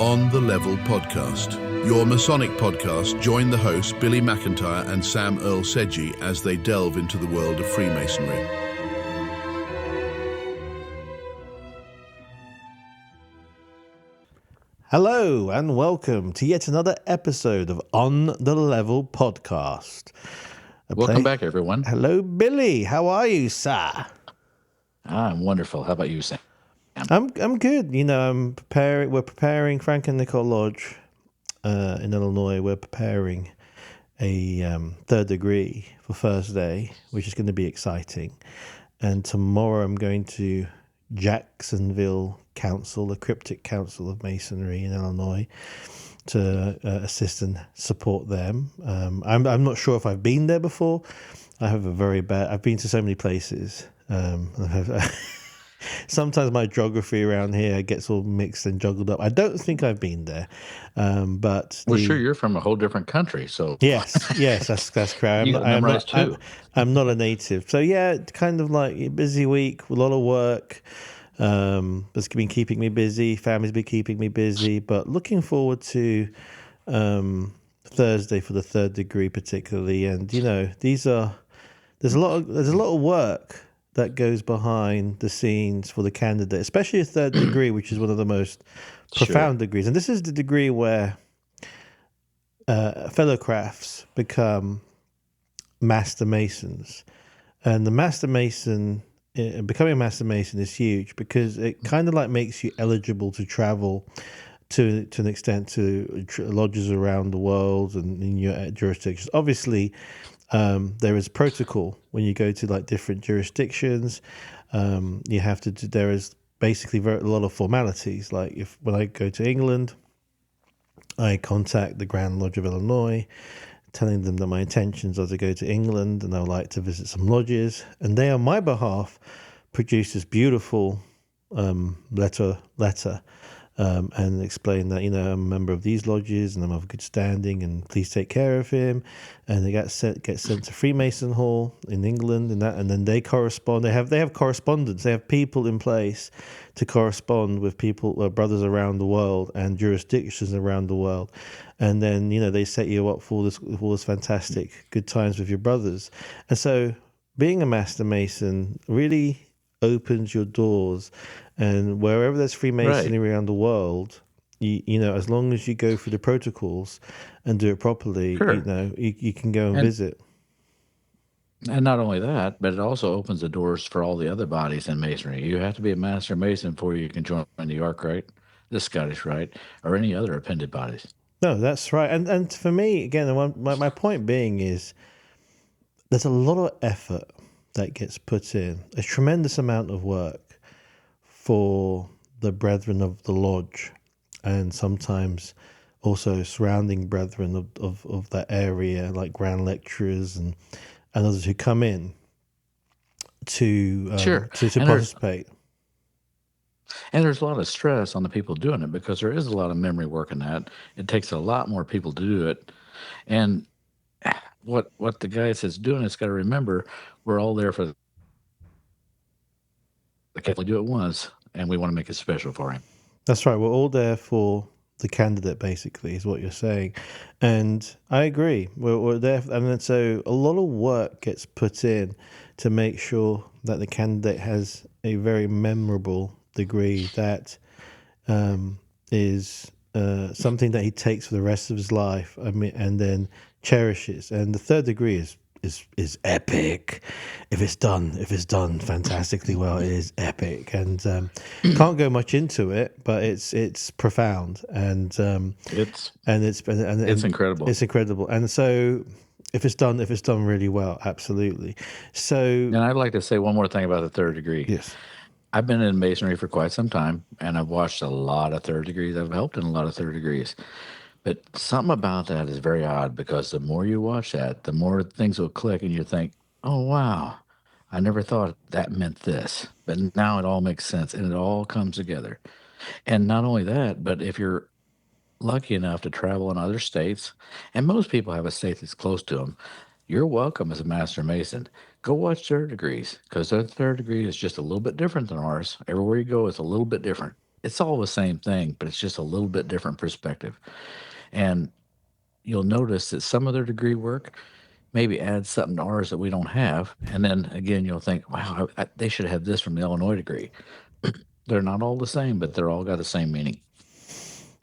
On the Level podcast, your Masonic podcast. Join the hosts Billy McIntyre and Sam Earl Sedgey as they delve into the world of Freemasonry. Hello and welcome to yet another episode of On the Level podcast. Welcome back, everyone. Hello, Billy. How are you, sir? I'm wonderful. How about you, Sam? I'm good. You know, we're preparing Frank and Nicole Lodge in Illinois. We're preparing a third degree for Thursday, which is going to be exciting. And tomorrow I'm going to Jacksonville Council, the Cryptic Council of Masonry in Illinois, to assist and support them. I'm not sure if I've been there before. I've been to so many places. Sometimes my geography around here gets all mixed and juggled up. I don't think I've been there, but sure, you're from a whole different country, so yes, that's correct. I'm not a native, so yeah, kind of like a busy week, a lot of work. It's been keeping me busy. Family's been keeping me busy, but looking forward to Thursday for the third degree, particularly. And you know, there's a lot of work that goes behind the scenes for the candidate, especially a third degree, which is one of the most profound degrees. And this is the degree where fellow crafts become master masons. And the master mason, becoming a master mason is huge because it kind of like makes you eligible to travel to an extent to lodges around the world and in your jurisdictions. Obviously, there is protocol when you go to like different jurisdictions. You have to do, there is basically a lot of formalities. Like when I go to England, I contact the Grand Lodge of Illinois, telling them that my intentions are to go to England and I would like to visit some lodges. And they, on my behalf, produce this beautiful letter. And explain that, you know, I'm a member of these lodges and I'm of good standing and please take care of him. And they get sent to Freemason Hall in England and then they correspond. They have correspondence. They have people in place to correspond with people, brothers around the world and jurisdictions around the world. And then, you know, they set you up for all this fantastic good times with your brothers. And so being a Master Mason really opens your doors, and wherever there's Freemasonry around the world, you know, as long as you go through the protocols and do it properly, you know, you can go and visit. And not only that, but it also opens the doors for all the other bodies in Masonry. You have to be a Master Mason before you can join the York Rite, the Scottish Rite, or any other appended bodies. No, that's right. And for me, again, my point being is there's a lot of effort that gets put in, a tremendous amount of work for the brethren of the lodge and sometimes also surrounding brethren of that area, like grand lecturers and others who come in to participate. And there's a lot of stress on the people doing it because there is a lot of memory work in that. It takes a lot more people to do it. And what the guy that's doing it's got to remember, we're all there for the Catholic do it once, and we want to make it special for him. That's right. We're all there for the candidate, basically, is what you're saying. And I agree. We're there. And so a lot of work gets put in to make sure that the candidate has a very memorable degree that is something that he takes for the rest of his life. I mean, and then cherishes. And the third degree is epic. If it's done fantastically well, it is epic. And can't go much into it, but it's profound and it's incredible. It's incredible. And so if it's done really well, absolutely. So, and I'd like to say one more thing about the third degree. Yes. I've been in Masonry for quite some time, and I've watched a lot of third degrees. I've helped in a lot of third degrees. But something about that is very odd because the more you watch that, the more things will click and you think, oh, wow, I never thought that meant this. But now it all makes sense and it all comes together. And not only that, but if you're lucky enough to travel in other states, and most people have a state that's close to them, you're welcome as a Master Mason. Go watch third degrees because their third degree is just a little bit different than ours. Everywhere you go, it's a little bit different. it's all the same thing, but it's just a little bit different perspective. And you'll notice that some of their degree work maybe adds something to ours that we don't have. And then again, you'll think, wow, they should have this from the Illinois degree. They're not all the same, but they're all got the same meaning.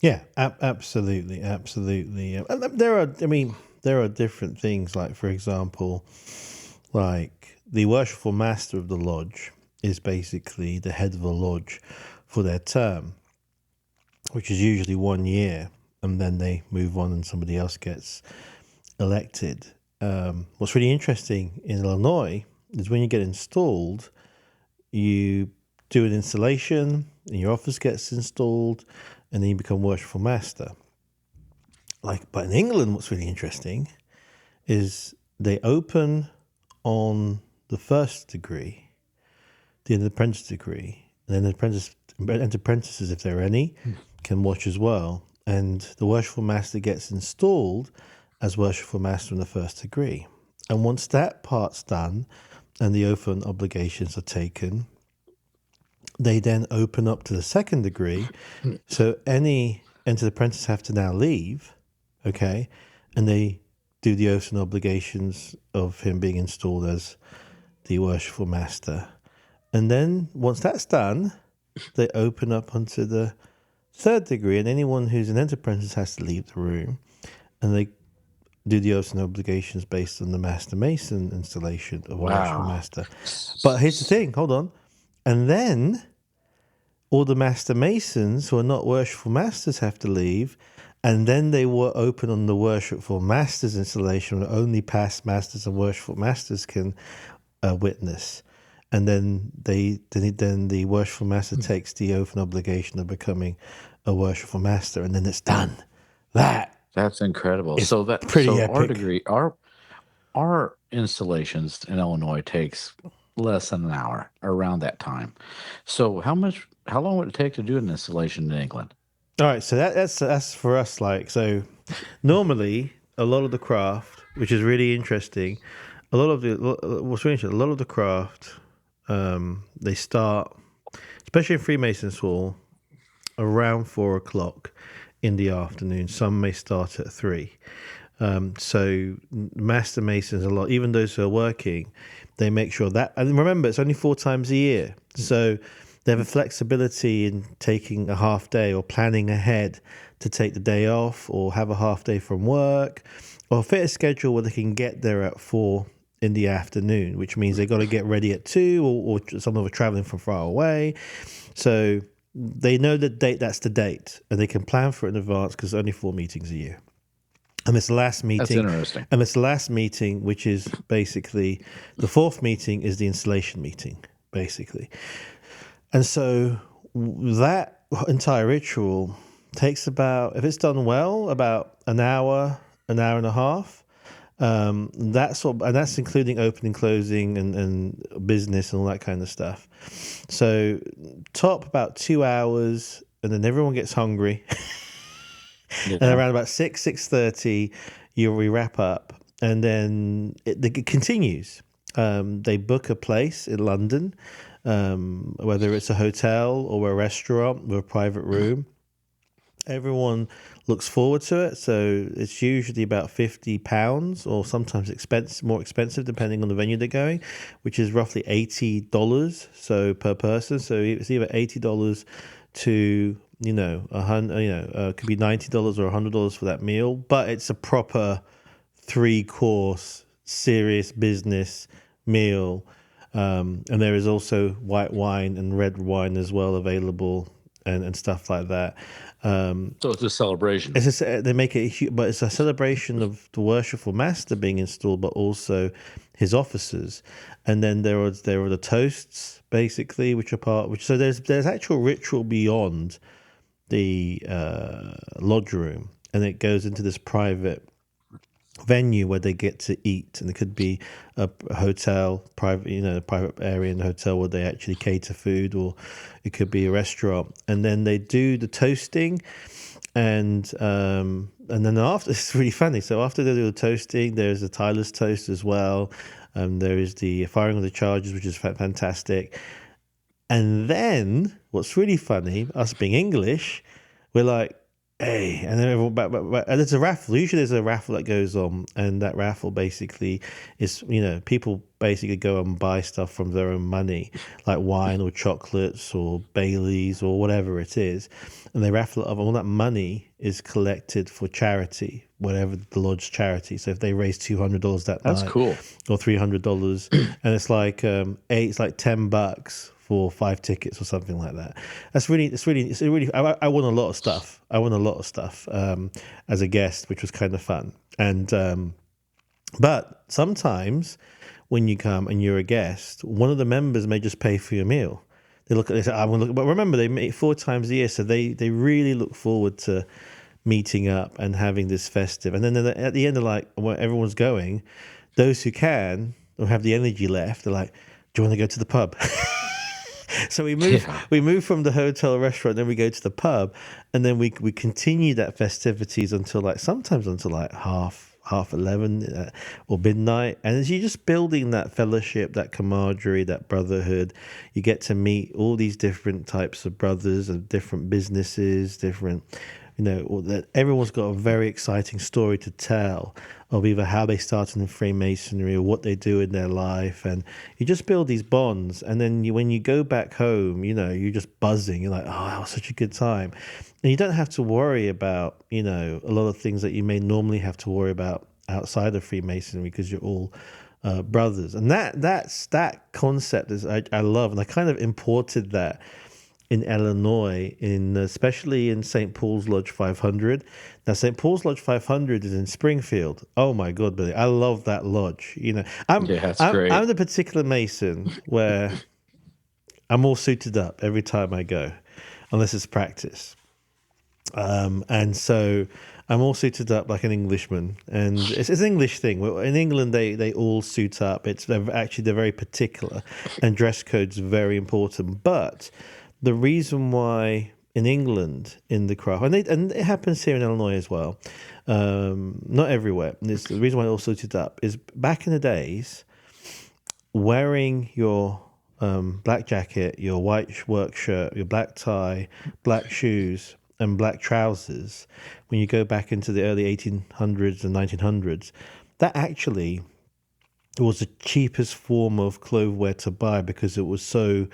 Yeah, absolutely, absolutely. And there are different things. Like, for example, like the worshipful master of the lodge is basically the head of the lodge for their term, which is usually 1 year, and then they move on and somebody else gets elected. What's really interesting in Illinois is when you get installed, you do an installation, and your office gets installed, and then you become worshipful master. But in England, what's really interesting is they open on the first degree, the apprentice degree, and then the apprentices, if there are any, can watch as well. And the worshipful master gets installed as worshipful master in the first degree. And once that part's done and the oath and obligations are taken, they then open up to the second degree. So any entered apprentice have to now leave, okay? And they do the oaths and obligations of him being installed as the worshipful master. And then once that's done, they open up onto the third degree, and anyone who's an entered apprentice has to leave the room, and they do the oaths and obligations based on the Master Mason installation of a worshipful master. But here's the thing, hold on. And then all the Master Masons who are not worshipful masters have to leave, and then they will open on the worshipful masters installation, where only past masters and worshipful masters can witness. And then the worshipful master takes the oath and obligation of becoming a worshipful master, and then it's done. That's incredible. So epic. Our degree, our installations in Illinois takes less than an hour, around that time. So how long would it take to do an installation in England? All right, so that's for us. So normally a lot of the craft, which is really interesting, a lot of the craft, they start, especially in Freemasons Hall, around 4:00 in the afternoon. Some may start at 3. So Master Masons, even those who are working, they make sure that, and remember, it's only 4 times a year. So they have a flexibility in taking a half day or planning ahead to take the day off or have a half day from work, or fit a schedule where they can get there at 4 in the afternoon, which means they got to get ready at 2, or some of them are traveling from far away. So they know the date, that's the date, and they can plan for it in advance because there's only 4 meetings a year. And it's the last meeting. That's interesting. And it's the last meeting, which is basically the 4th meeting is the installation meeting, basically. And so that entire ritual takes about, if it's done well, about an hour and a half. That's including opening, closing, and business and all that kind of stuff. So top about 2 hours, and then everyone gets hungry. Yeah. And around about 6:30, we wrap up, and then it continues. They book a place in London, whether it's a hotel or a restaurant or a private room. Everyone looks forward to it, so it's usually about £50, or sometimes more expensive depending on the venue they're going, which is roughly $80 per person. So it's either $80 to could be $90 or $100 for that meal, but it's a proper 3-course serious business meal, and there is also white wine and red wine as well available, and stuff like that. So it's a celebration. They make it, but it's a celebration of the worshipful master being installed, but also his officers. And then there are the toasts, basically, which are so there's actual ritual beyond the lodge room, and it goes into this private venue where they get to eat, and it could be a hotel, private area in the hotel where they actually cater food, or it could be a restaurant. And then they do the toasting, and then after, it's really funny. So after they do the toasting, there's a Tyler's toast as well. There is the firing of the charges, which is fantastic. And then what's really funny, us being English, we're like, hey, and then everyone and there's a raffle. Usually there's a raffle that goes on, and that raffle basically is, people basically go and buy stuff from their own money, like wine or chocolates or Baileys or whatever it is, and they raffle it off, and all that money is collected for charity, whatever the lodge charity. So if they raise $200 that That's night, cool. or $300, and it's like $10 for 5 tickets or something like that. It's really. I won a lot of stuff. As a guest, which was kind of fun. And but sometimes when you come and you're a guest, one of the members may just pay for your meal. They say, "I want to look," but remember they meet 4 times a year, so they really look forward to meeting up and having this festive. And then at the end of when everyone's going, those who can or have the energy left, they're like, "Do you want to go to the pub?" So we move from the hotel restaurant, then we go to the pub, and then we continue that festivities until sometimes until half 11 or midnight. And as you're just building that fellowship, that camaraderie, that brotherhood, you get to meet all these different types of brothers and different businesses, different, that everyone's got a very exciting story to tell of either how they started in Freemasonry or what they do in their life. And you just build these bonds. And then when you go back home, you're just buzzing. You're like, oh, that was such a good time. And you don't have to worry about, a lot of things that you may normally have to worry about outside of Freemasonry, because you're all brothers. And that concept I love. And I kind of imported that in Illinois, especially in St. Paul's Lodge 500. Now, St. Paul's Lodge 500 is in Springfield. Oh my God, Billy, I love that lodge. I'm great. I'm the particular Mason where I'm all suited up every time I go, unless it's practice. And so I'm all suited up like an Englishman, and it's an English thing. In England, they all suit up. They're very particular, and dress code's very important. But the reason why in England, in the craft, and it happens here in Illinois as well, not everywhere. The reason why it all suited up is back in the days, wearing your black jacket, your white work shirt, your black tie, black shoes, and black trousers, when you go back into the early 1800s and 1900s, that actually was the cheapest form of clotheswear to buy, because it was so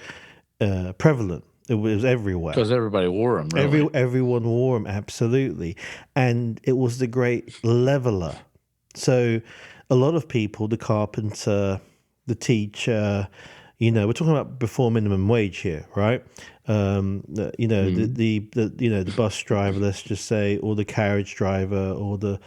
prevalent. It was everywhere. Because everybody wore them, really. Everyone wore them, absolutely. And it was the great leveler. So a lot of people, the carpenter, the teacher, we're talking about before minimum wage here, right? The bus driver, let's just say, or the carriage driver, or the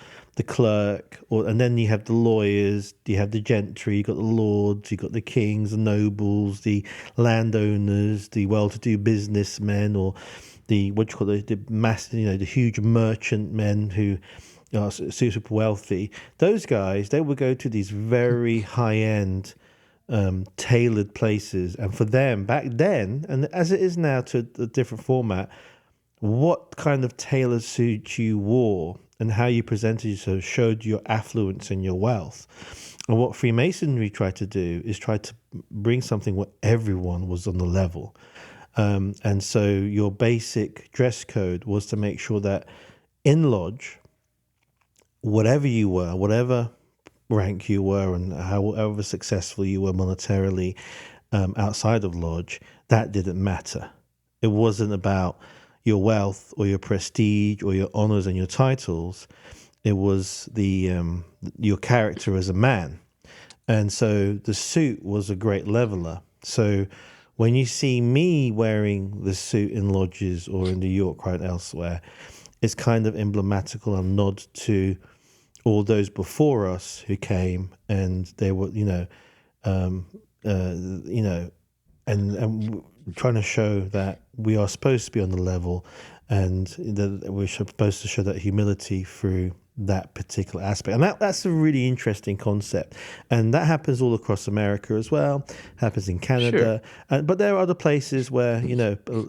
clerk, and then you have the lawyers, you have the gentry, you got the lords, you got the kings, the nobles, the landowners, the well-to-do businessmen, or the the huge merchant men who are super wealthy. Those guys, they would go to these very high-end tailored places, and for them back then, and as it is now to a different format, what kind of tailored suit you wore and how you presented yourself showed your affluence and your wealth. And what Freemasonry tried to do is try to bring something where everyone was on the level. And so your basic dress code was to make sure that in lodge, whatever you were, whatever rank you were, and however successful you were monetarily outside of lodge, that didn't matter. It wasn't about your wealth or your prestige or your honors and your titles. It was your character as a man. And so the suit was a great leveler. So when you see me wearing the suit in lodges or in New York or elsewhere, it's kind of emblematical and nod to all those before us who came, and they were, and trying to show that we are supposed to be on the level, and that we're supposed to show that humility through that particular aspect. And that's a really interesting concept. And that happens all across America as well, happens in Canada. Sure. But there are other places where,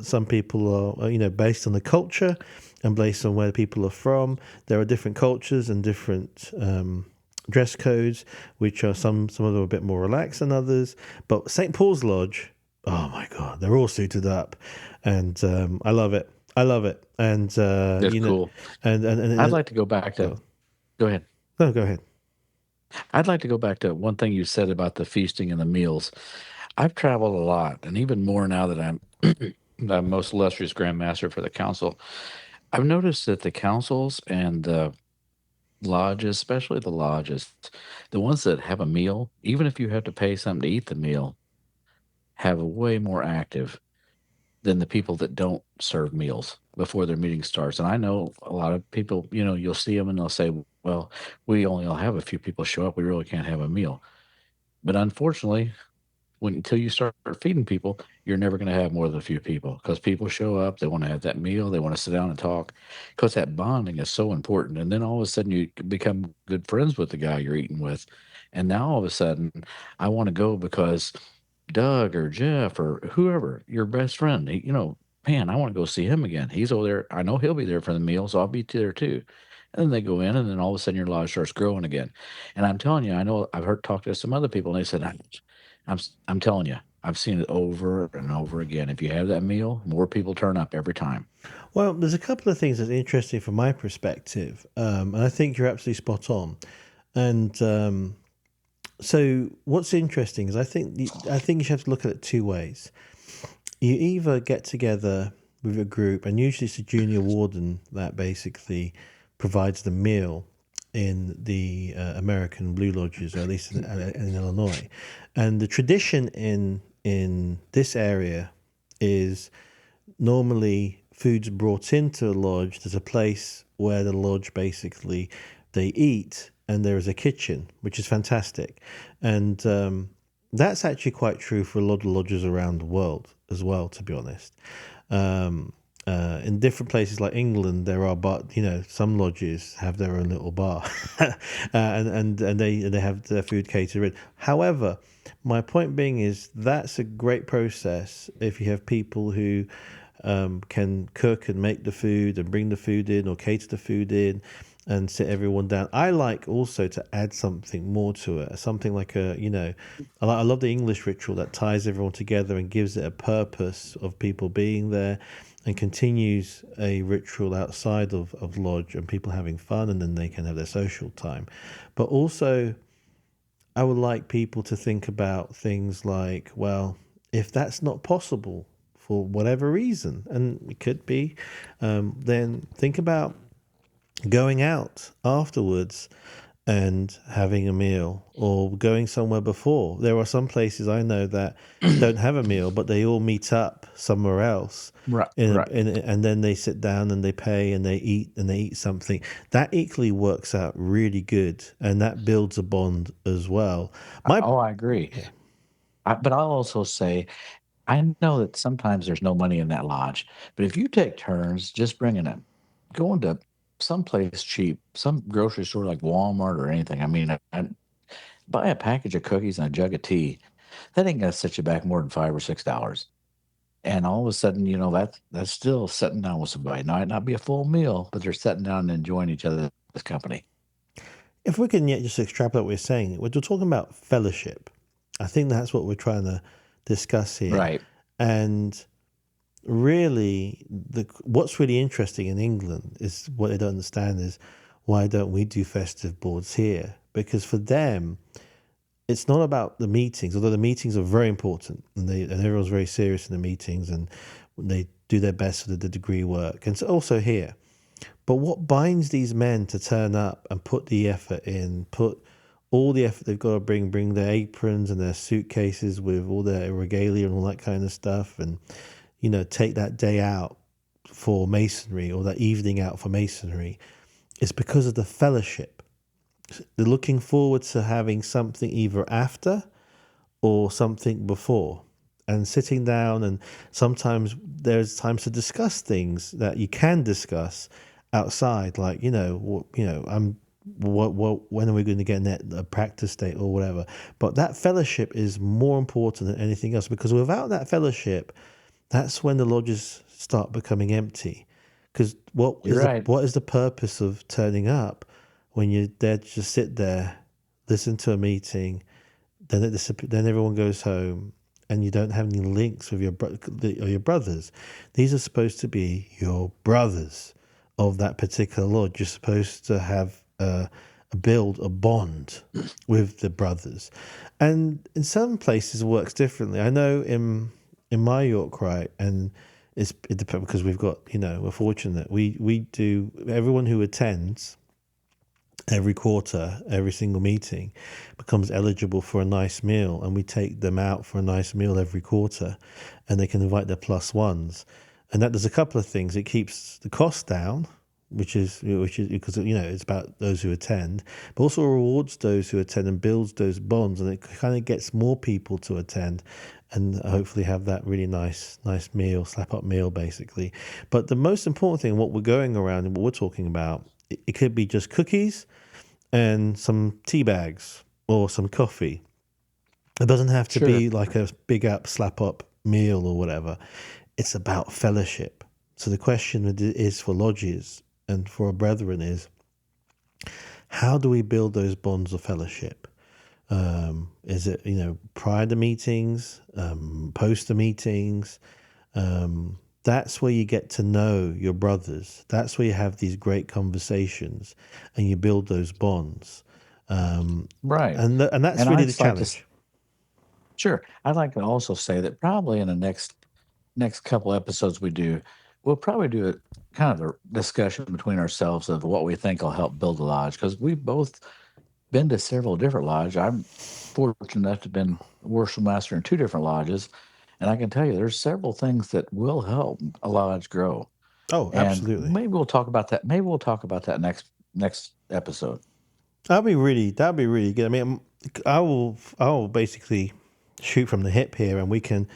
some people are, based on the culture and based on where people are from, there are different cultures and different dress codes, which are some of them are a bit more relaxed than others. But St. Paul's Lodge oh my God, they're all suited up, and I love it. I love it, and That's cool. I'd like to go back to. go, Go ahead. no, go ahead. I'd like to go back to one thing you said about the feasting and the meals. I've traveled a lot, and even more now that I'm the most illustrious Grand Master for the council. I've noticed that the councils and the lodges, especially the lodges, the ones that have a meal, even if you have to pay something to eat the meal, have a way more active than the people that don't serve meals before their meeting starts. And I know a lot of people, you'll see them and they'll say, well, we only will have a few people show up. We really can't have a meal. But unfortunately, until you start feeding people, you're never going to have more than a few people because people show up, they want to have that meal, they want to sit down and talk because that bonding is so important. And then all of a sudden, you become good friends with the guy you're eating with. And now all of a sudden, I want to go because Doug or Jeff or whoever, your best friend, man, I want to go see him again. He's over there. I know he'll be there for the meal, so I'll be there too. And then they go in, and then all of a sudden your lodge starts growing again. And I'm telling you, I know I've heard talk to some other people, and they said, I'm telling you, I've seen it over and over again. If you have that meal, more people turn up every time. Well, there's a couple of things that's interesting from my perspective, and I think you're absolutely spot on. And so, what's interesting is I think you should have to look at it two ways. You either get together with a group, and usually it's a junior warden that basically provides the meal in the American Blue Lodges, or at least in Illinois. And the tradition in this area is normally food's brought into a lodge. There's a place where the lodge basically they eat, and there is a kitchen, which is fantastic. And that's actually quite true for a lot of lodges around the world as well, to be honest. In different places like England, there are some lodges have their own little bar, and they have their food catered in. However, my point being is that's a great process if you have people who can cook and make the food and bring the food in or cater the food in and sit everyone down. I like also to add something more to it, something like I love the English ritual that ties everyone together and gives it a purpose of people being there and continues a ritual outside of lodge and people having fun, and then they can have their social time. But also, I would like people to think about things like, well, if that's not possible for whatever reason, and it could be, then think about going out afterwards and having a meal or going somewhere before. There are some places I know that don't have a meal, but they all meet up somewhere else. Right, right. And then they sit down and they pay and they eat something. That equally works out really good, and that builds a bond as well. I agree. But I'll also say, I know that sometimes there's no money in that lodge, but if you take turns just bringing it, going to someplace cheap, some grocery store like Walmart or anything. I mean, buy a package of cookies and a jug of tea. That ain't gonna set you back more than $5 or $6. And all of a sudden, that's still sitting down with somebody. Now, it might not be a full meal, but they're sitting down and enjoying each other's company. If we can yet just extrapolate what we're saying, we're talking about fellowship. I think that's what we're trying to discuss here. Right. And really, what's really interesting in England is what they don't understand is why don't we do festive boards here? Because for them, it's not about the meetings, although the meetings are very important, and everyone's very serious in the meetings, and they do their best for the degree work, and so also here. But what binds these men to turn up and put the effort in, put all the effort they've got to bring their aprons and their suitcases with all their regalia and all that kind of stuff, and take that day out for masonry or that evening out for masonry, it's because of the fellowship. They're looking forward to having something either after or something before, and sitting down, and sometimes there's times to discuss things that you can discuss outside, like when are we going to get a practice date or whatever. But that fellowship is more important than anything else, because without that fellowship, that's when the lodges start becoming empty. Because what is the purpose of turning up when you're there to just sit there, listen to a meeting, then everyone goes home, and you don't have any links with your brothers. These are supposed to be your brothers of that particular lodge. You're supposed to have build a bond with the brothers, and in some places it works differently. I know in my York Rite, and it depends because we've got, we're fortunate. We do, everyone who attends every quarter, every single meeting becomes eligible for a nice meal, and we take them out for a nice meal every quarter, and they can invite their plus ones, and that does a couple of things. It keeps the cost down, which is because it's about those who attend, but also rewards those who attend and builds those bonds, and it kind of gets more people to attend, and hopefully have that really nice meal, slap up meal, basically. But the most important thing, what we're going around and what we're talking about, it could be just cookies and some tea bags or some coffee. It doesn't have to be like a big up slap up meal or whatever. It's about fellowship. So the question is for lodges and for our brethren is, how do we build those bonds of fellowship? Is it, prior to meetings, post the meetings? That's where you get to know your brothers. That's where you have these great conversations and you build those bonds. Right. And that's And really I'd the just like to, challenge. sure. I'd like to also say that probably in the next couple episodes we'll probably do a kind of a discussion between ourselves of what we think will help build a lodge, because we've both been to several different lodges. I'm fortunate enough to have been worship master in 2 different lodges, and I can tell you there's several things that will help a lodge grow. Oh, And absolutely. maybe we'll talk about that. Maybe we'll talk about that next episode. That'd be really good. I mean, I will basically shoot from the hip here, and we can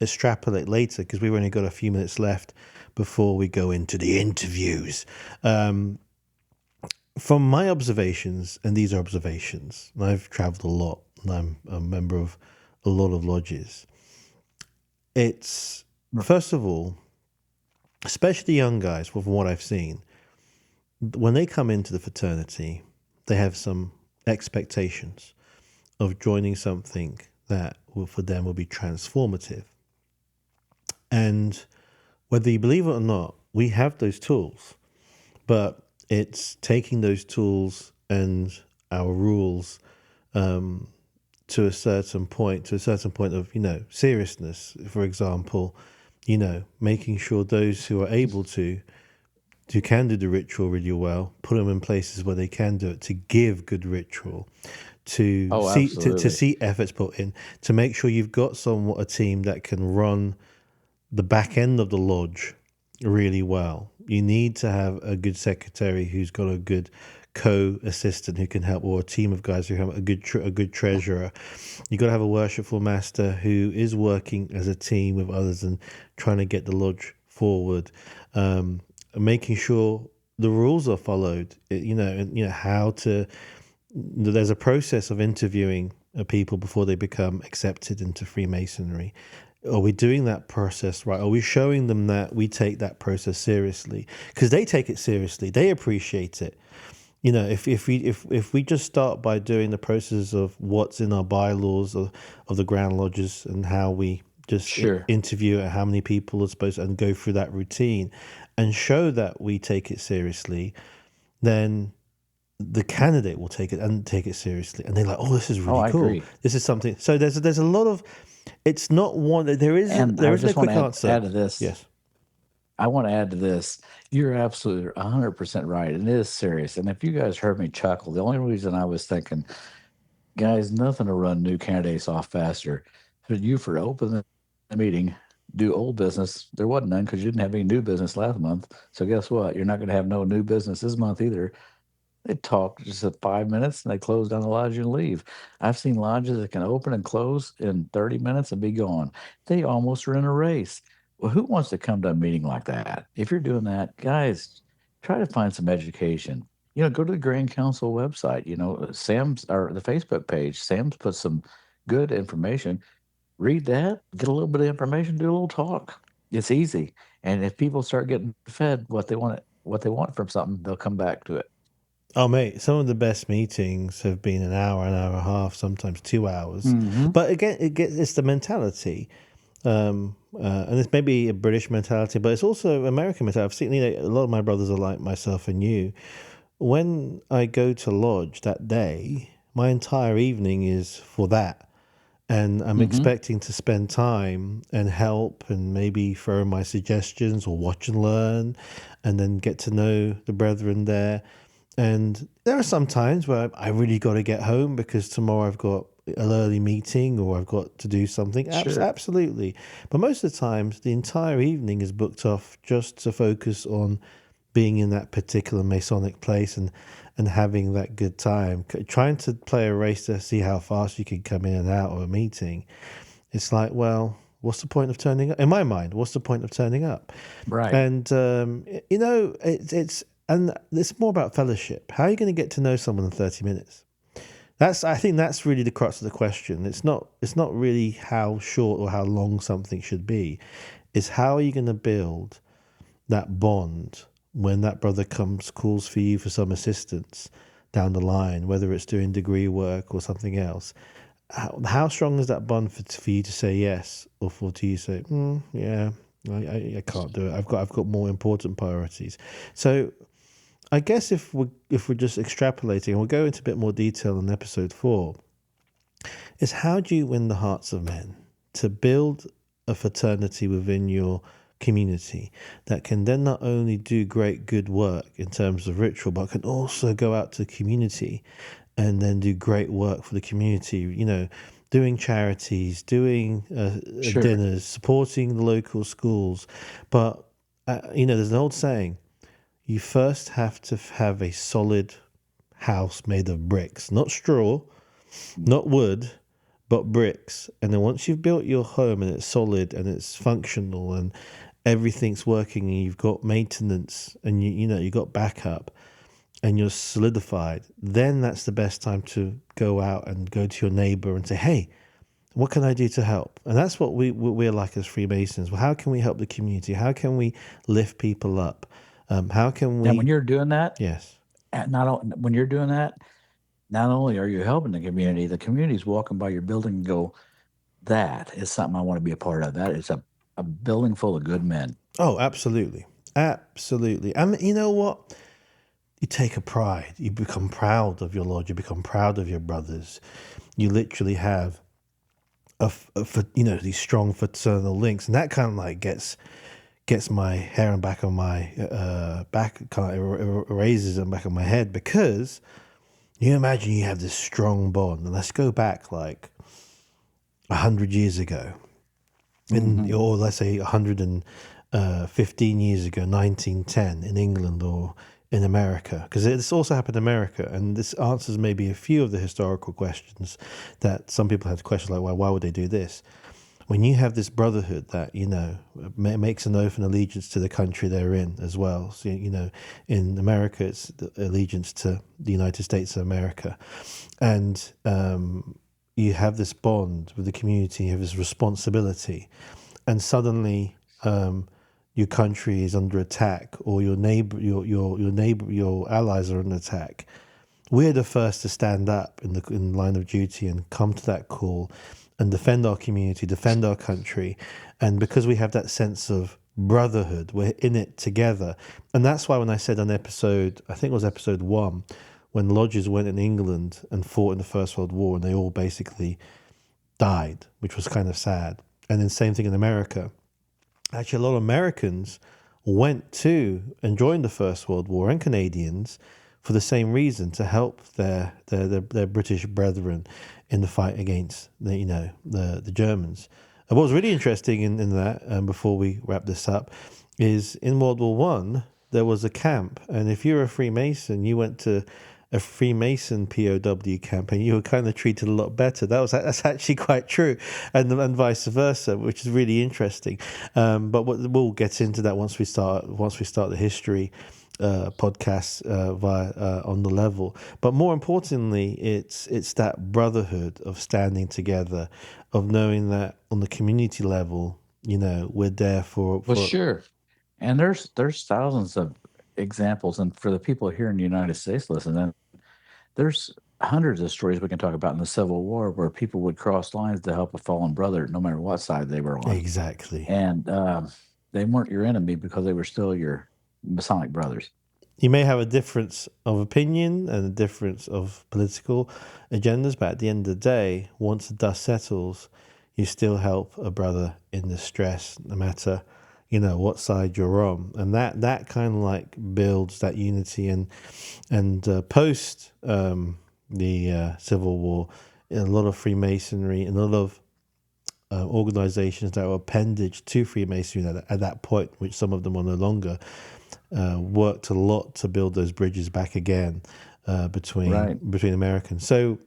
extrapolate later because we've only got a few minutes left before we go into the interviews. From my observations, and these are observations, and I've traveled a lot, and I'm a member of a lot of lodges. It's, first of all, especially young guys, from what I've seen, when they come into the fraternity, they have some expectations of joining something that for them will be transformative. And whether you believe it or not, we have those tools, but it's taking those tools and our rules to a certain point of, seriousness. For example, making sure those who are able to, who can do the ritual really well, put them in places where they can do it, to give good ritual, to see efforts put in, to make sure you've got a team that can run the back end of the lodge really well. You need to have a good secretary who's got a good co-assistant who can help, or a team of guys who have a good treasurer. You got to have a worshipful master who is working as a team with others and trying to get the lodge forward, making sure the rules are followed. How to. There's a process of interviewing people before they become accepted into Freemasonry. Are we doing that process right? Are we showing them that we take that process seriously? Because they take it seriously. They appreciate it. If we just start by doing the process of what's in our bylaws of the Grand Lodges and how we just interview how many people are supposed to, and go through that routine and show that we take it seriously, then the candidate will take it seriously, and they're like, "Oh, this is really cool. Agree. This is something." So there's a lot of. It's not one. There is no quick answer. Add to this. Yes. I want to add to this. You're absolutely 100% right. It is serious. And if you guys heard me chuckle, the only reason I was thinking, guys, nothing to run new candidates off faster. For open the meeting, do old business. There wasn't none because you didn't have any new business last month. So guess what? You're not going to have no new business this month either. They talk just at 5 minutes and they close down the lodge and leave. I've seen lodges that can open and close in 30 minutes and be gone. They almost run a race. Well, who wants to come to a meeting like that? If you're doing that, guys, try to find some education. Go to the Grand Council website. Sam's, or the Facebook page. Sam's put some good information. Read that, get a little bit of information, do a little talk. It's easy. And if people start getting fed what they want from something, they'll come back to it. Oh, mate, some of the best meetings have been an hour and a half, sometimes 2 hours. Hmm. But again, it's the mentality. And it's maybe a British mentality, but it's also American mentality. I've seen, a lot of my brothers are like myself and you. When I go to lodge that day, my entire evening is for that. And I'm Hmm. expecting to spend time and help and maybe throw my suggestions or watch and learn and then get to know the brethren there. And there are some times where I really got to get home because tomorrow I've got an early meeting or I've got to do something. Sure. Absolutely. But most of the times, the entire evening is booked off just to focus on being in that particular Masonic place and having that good time. Trying to play a race to see how fast you can come in and out of a meeting. It's like, well, what's the point of turning up? In my mind, what's the point of turning up? Right. And and it's more about fellowship. How are you going to get to know someone in 30 minutes? I think that's really the crux of the question. It's not really how short or how long something should be. It's how are you going to build that bond when that brother calls for you for some assistance down the line, whether it's doing degree work or something else. How strong is that bond for you to say yes, or for to you say, yeah, I can't do it. I've got more important priorities. So I guess if we're just extrapolating, and we'll go into a bit more detail in episode 4, is how do you win the hearts of men to build a fraternity within your community that can then not only do great good work in terms of ritual, but can also go out to the community and then do great work for the community, doing charities, doing Sure. dinners, supporting the local schools. But, there's an old saying, you first have to have a solid house made of bricks, not straw, not wood, but bricks. And then once you've built your home and it's solid and it's functional and everything's working and you've got maintenance and you got backup and you're solidified, then that's the best time to go out and go to your neighbor and say, hey, what can I do to help? And that's what we're like as Freemasons. Well, how can we help the community? How can we lift people up? How can And when we? you're doing that, Yes. when you're doing that, not only are you helping the community's walking by your building and go, that is something I want to be a part of. That is a building full of good men. Oh, absolutely, absolutely. I mean, you know what? You take a pride. You become proud of your Lord. You become proud of your brothers. You literally have these strong fraternal links, and that kind of like gets my hair on back of my back, kind of raises on back of my head, because you imagine you have this strong bond, and let's go back like 100 years ago, Hmm. or let's say 115 years ago, 1910 in England or in America, because this also happened in America, and this answers maybe a few of the historical questions that some people had questions like, why would they do this? When you have this brotherhood that makes an oath and allegiance to the country they're in as well. So in America, it's the allegiance to the United States of America, and you have this bond with the community. You have this responsibility, and suddenly your country is under attack, or your neighbor, your allies are under attack. We're the first to stand up in line of duty and come to that call and defend our community, defend our country. And because we have that sense of brotherhood, we're in it together. And that's why when I said on episode, I think it was episode 1, when lodges went in England and fought in the First World War, and they all basically died, which was kind of sad. And then same thing in America. Actually, a lot of Americans went to and joined the First World War, and Canadians, for the same reason, to help their British brethren in the fight against the Germans. And what was really interesting in that, before we wrap this up, is in World War One there was a camp, and if you're a Freemason, you went to a Freemason POW camp, and you were kind of treated a lot better. That's actually quite true, and vice versa, which is really interesting. But we'll get into that once we start the history podcast via on the level. But more importantly, it's that brotherhood of standing together, of knowing that on the community level, we're there for Well, sure. And there's thousands of examples, and for the people here in the United States listening, there's hundreds of stories we can talk about in the Civil War where people would cross lines to help a fallen brother, no matter what side they were on. Exactly. And they weren't your enemy because they were still your Masonic brothers. You may have a difference of opinion and a difference of political agendas, but at the end of the day, once the dust settles, you still help a brother in distress, no matter, what side you're on. And that kind of like builds that unity. And post the Civil War, a lot of Freemasonry and a lot of organizations that were appendage to Freemasonry at that point, which some of them are no longer, worked a lot to build those bridges back again between Americans. So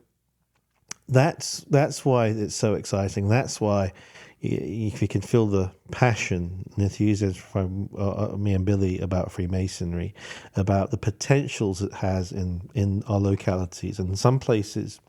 that's why it's so exciting. That's why if you can feel the passion and enthusiasm from me and Billy about Freemasonry, about the potentials it has in our localities. And in some places,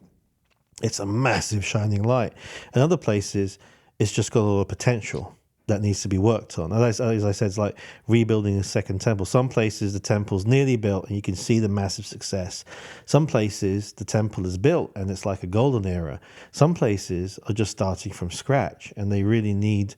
it's a massive shining light. In other places, it's just got a lot of potential that needs to be worked on. As I said, it's like rebuilding a second temple. Some places the temple's nearly built and you can see the massive success. Some places the temple is built and it's like a golden era. Some places are just starting from scratch and they really need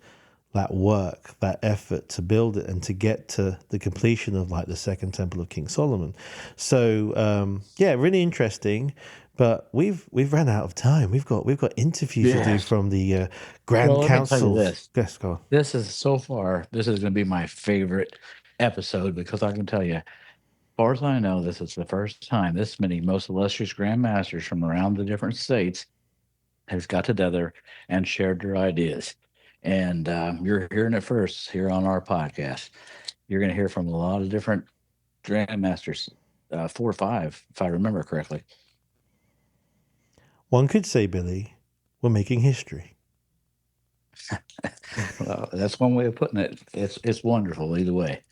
that work, that effort to build it and to get to the completion of like the second temple of King Solomon. So really interesting. But we've ran out of time. We've got interviews to do from the Grand Council. Yes, go on. This is going to be my favorite episode because I can tell you, as far as I know, this is the first time this many most illustrious Grand Masters from around the different states has got together and shared their ideas. And you're hearing it first here on our podcast. You're going to hear from a lot of different Grand Masters, 4 or 5, if I remember correctly. One could say, Billy, we're making history. Well, that's one way of putting it. It's wonderful either way.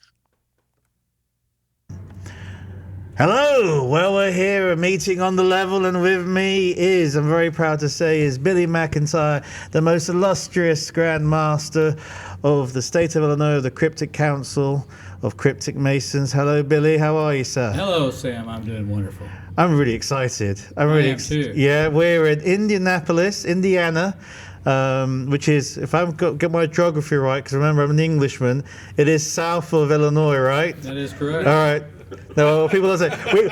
Hello. Well, we're here, a meeting on the level, and with me I'm very proud to say, is Billy McIntyre, the most illustrious Grand Master of the state of Illinois, of the Cryptic Council of Cryptic Masons. Hello, Billy. How are you, sir? Hello, Sam. I'm doing wonderful. I'm really excited. I am too. Yeah, we're in Indianapolis, Indiana, which is, if I've get my geography right, because remember I'm an Englishman, it is south of Illinois, right? That is correct. All right. No, people don't say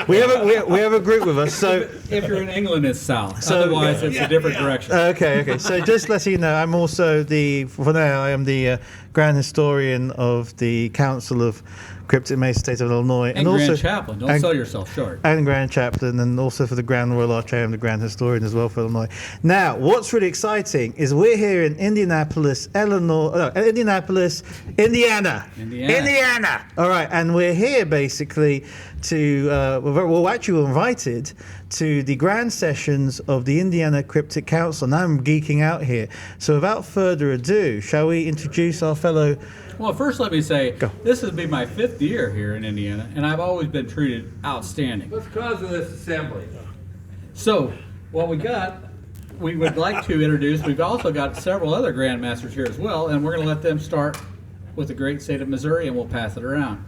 we have a group with us. So if you're in England, it's south. Otherwise, it's a different direction. Okay. So just letting you know, I'm also I am the Grand Historian of the Council of Cryptic Masons, State of Illinois, and Grand Chaplain. Don't sell yourself short. And Grand Chaplain, and also for the Grand Royal Arch, I am the Grand Historian as well for Illinois. Now, what's really exciting is we're here in Indianapolis, Indiana. All right, and we're here basically to we're invited to the grand sessions of the Indiana Cryptic Council. Now I'm geeking out here. So without further ado, shall we introduce our fellow... Well, first let me say, this will be my 5th year here in Indiana, and I've always been treated outstanding. What's the cause of this assembly? So, what we would like to introduce, we've also got several other Grand Masters here as well, and we're going to let them start with the great state of Missouri, and we'll pass it around.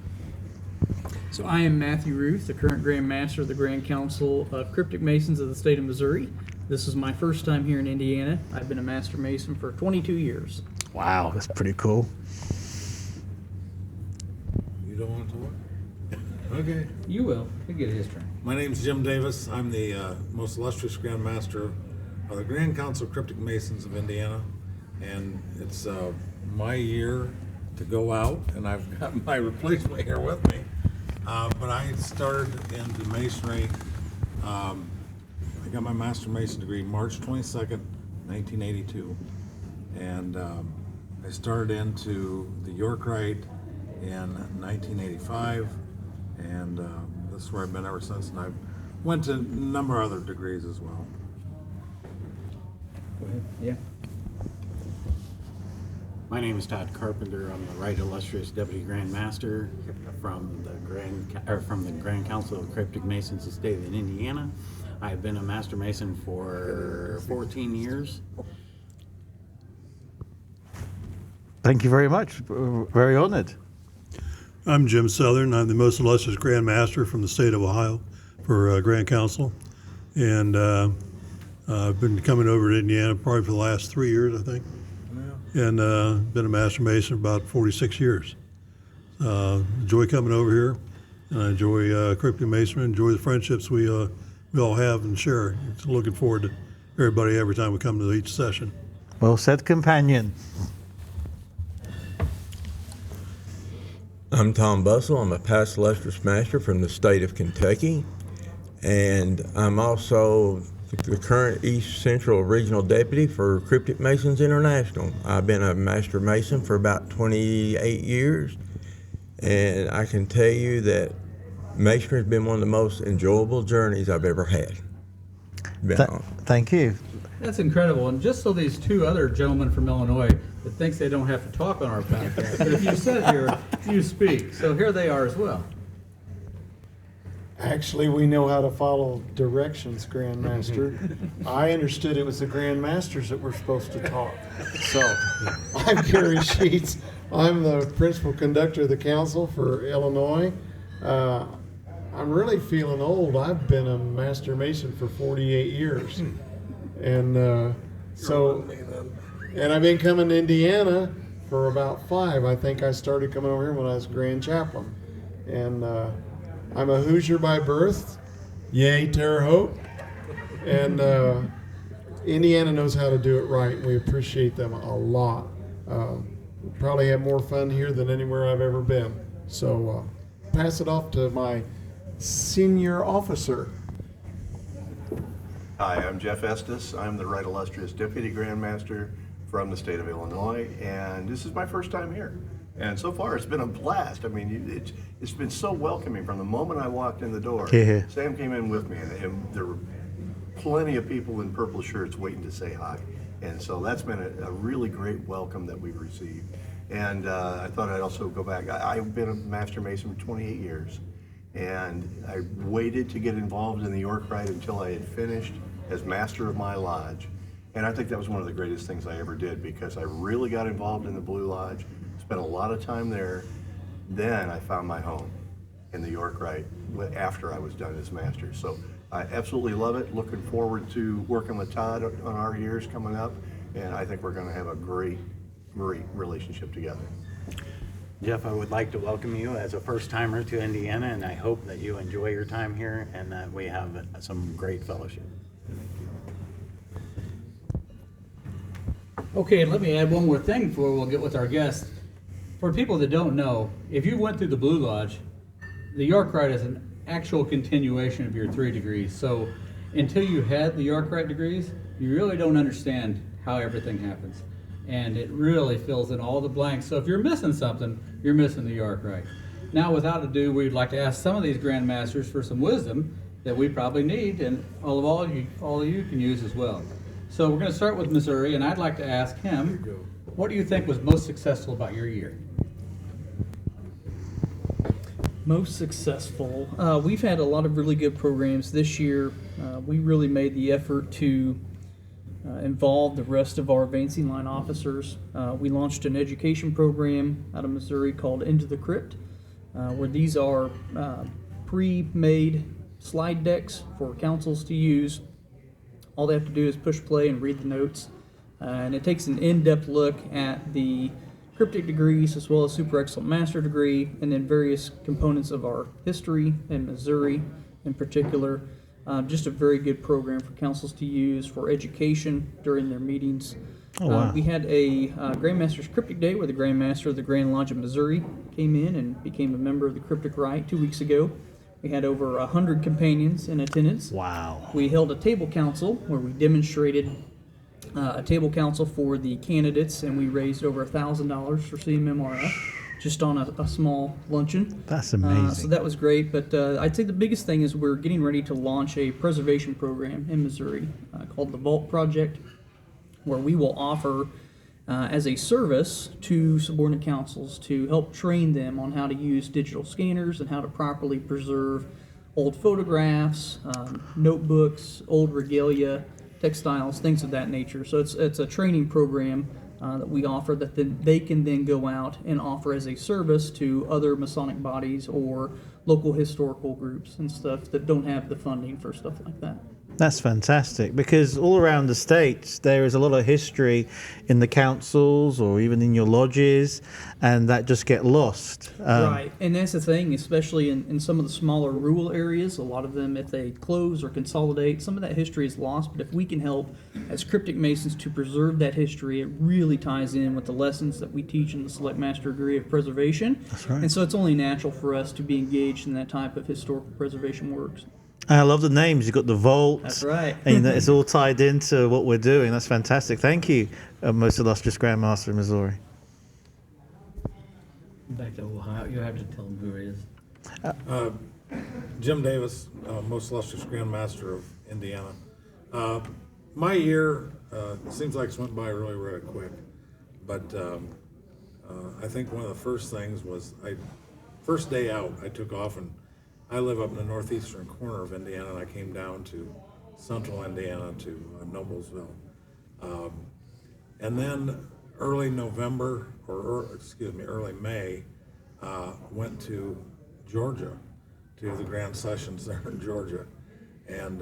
So I am Matthew Ruth, the current Grand Master of the Grand Council of Cryptic Masons of the state of Missouri. This is my first time here in Indiana. I've been a Master Mason for 22 years. Wow, that's pretty cool. You don't want to talk? Okay. You will. You get his turn. My name's Jim Davis. I'm the most illustrious Grand Master of the Grand Council of Cryptic Masons of Indiana. And it's my year to go out, and I've got my replacement here with me. But I started into Masonry. I got my Master Mason degree March 22nd, 1982. And I started into the York Rite in 1985. And this is where I've been ever since. And I went to a number of other degrees as well. Go ahead. Yeah. My name is Todd Carpenter. I'm the Right Illustrious Deputy Grand Master from the Grand Council of Cryptic Masons of the state of Indiana. I've been a Master Mason for 14 years. Thank you very much. Very honored. I'm Jim Southern. I'm the most illustrious Grand Master from the state of Ohio for Grand Council. And I've been coming over to Indiana probably for the last 3 years, I think. Yeah. And been a Master Mason for about 46 years. Enjoy coming over here. And I enjoy Cryptic Masonry, enjoy the friendships we all have and share. It's looking forward to everybody every time we come to each session. Well said, companion. I'm Tom Bussell. I'm a past illustrious master from the state of Kentucky, and I'm also the current East Central Regional Deputy for Cryptic Masons International. I've been a Master Mason for about 28 years, and I can tell you that Masonry has been one of the most enjoyable journeys I've ever had. Thank you. That's incredible. And just so these two other gentlemen from Illinois that thinks they don't have to talk on our podcast, but if you sit here, you speak. So here they are as well. Actually, we know how to follow directions, Grandmaster. I understood it was the Grandmasters that were supposed to talk. So, I'm Gary Sheets. I'm the principal conductor of the council for Illinois. I'm really feeling old. I've been a Master Mason for 48 years. And and I've been coming to Indiana for about 5. I think I started coming over here when I was Grand Chaplain. And I'm a Hoosier by birth. Yay, Terre Haute. And Indiana knows how to do it right. And we appreciate them a lot. We probably have more fun here than anywhere I've ever been. So pass it off to my senior officer. Hi, I'm Jeff Estes. I'm the Right Illustrious Deputy Grand Master from the state of Illinois, and this is my first time here. And so far, it's been a blast. I mean, it's been so welcoming from the moment I walked in the door. Yeah. Sam came in with me, and there were plenty of people in purple shirts waiting to say hi. And so that's been a really great welcome that we've received. And I thought I'd also go back. I've been a Master Mason for 28 years, and I waited to get involved in the York Rite until I had finished as master of my lodge. And I think that was one of the greatest things I ever did, because I really got involved in the Blue Lodge, spent a lot of time there. Then I found my home in the York Rite after I was done as master. So I absolutely love it. Looking forward to working with Todd on our years coming up. And I think we're going to have a great, great relationship together. Jeff, I would like to welcome you as a first-timer to Indiana, and I hope that you enjoy your time here and that we have some great fellowship. Okay, let me add one more thing before we'll get with our guests. For people that don't know, if you went through the Blue Lodge, the York Rite is an actual continuation of your 3 degrees. So until you had the York Rite degrees, you really don't understand how everything happens. And it really fills in all the blanks. So if you're missing something, you're missing the York Rite. Now, without ado, we'd like to ask some of these Grand Masters for some wisdom that we probably need, and all of you can use as well. So we're going to start with Missouri, and I'd like to ask him, what do you think was most successful about your year? Most successful. We've had a lot of really good programs this year. We really made the effort to involve the rest of our advancing line officers. We launched an education program out of Missouri called Into the Crypt, where these are pre-made slide decks for councils to use. All they have to do is push play and read the notes. And it takes an in-depth look at the cryptic degrees as well as super excellent master degree, and then various components of our history in Missouri in particular. Just a very good program for councils to use for education during their meetings. Oh, wow. We had a Grandmaster's Cryptic Day where the Grand Master of the Grand Lodge of Missouri came in and became a member of the Cryptic Rite 2 weeks ago. We had over 100 companions in attendance. Wow. We held a table council where we demonstrated a table council for the candidates, and we raised over $1,000 for CMMRF just on a small luncheon. That's amazing. So that was great, but I'd say the biggest thing is we're getting ready to launch a preservation program in Missouri called the Vault Project, where we will offer as a service to subordinate councils to help train them on how to use digital scanners and how to properly preserve old photographs, notebooks, old regalia, textiles, things of that nature. So it's a training program that we offer that then they can then go out and offer as a service to other Masonic bodies or local historical groups and stuff that don't have the funding for stuff like that. That's fantastic, because all around the States there is a lot of history in the councils or even in your lodges, and that just get lost. Right, and that's the thing, especially in some of the smaller rural areas, a lot of them, if they close or consolidate, some of that history is lost. But if we can help as Cryptic Masons to preserve that history, it really ties in with the lessons that we teach in the Select Master degree of preservation. That's right. And so it's only natural for us to be engaged in that type of historical preservation works. I love the names. You've got the vault. That's right. And it's all tied into what we're doing. That's fantastic. Thank you, Most Illustrious Grand Master of Missouri. Back to Ohio, you have to tell them who it is. Jim Davis, Most Illustrious Grand Master of Indiana. My year seems like it went by really, really quick, but I think one of the first things was first day out, I took off, and I live up in the northeastern corner of Indiana, and I came down to central Indiana to Noblesville. And then early November, early May, went to Georgia, to the Grand Sessions there in Georgia. And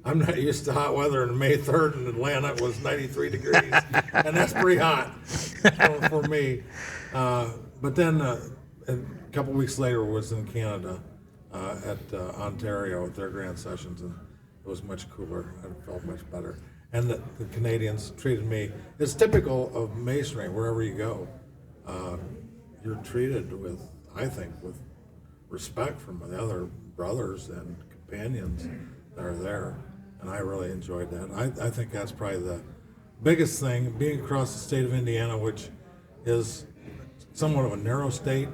I'm not used to hot weather, and May 3rd in Atlanta it was 93 degrees, and that's pretty hot for me. But then a couple weeks later was in Canada at Ontario at their Grand Sessions, and it was much cooler. I felt much better. And the Canadians treated me, it's typical of Masonry, wherever you go. You're treated with, I think, with respect from the other brothers and companions that are there. And I really enjoyed that. I think that's probably the biggest thing, being across the state of Indiana, which is somewhat of a narrow state,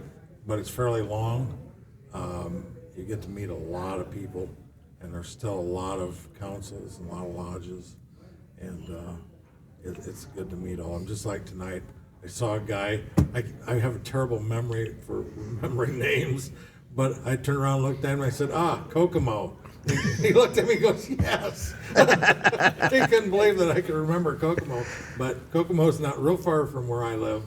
but it's fairly long. You get to meet a lot of people, and there's still a lot of councils and a lot of lodges, and it's good to meet all of them. Just like tonight, I saw a guy, I have a terrible memory for remembering names, but I turned around and looked at him and I said, Kokomo. He looked at me and goes, yes. He couldn't believe that I could remember Kokomo, but Kokomo's not real far from where I live.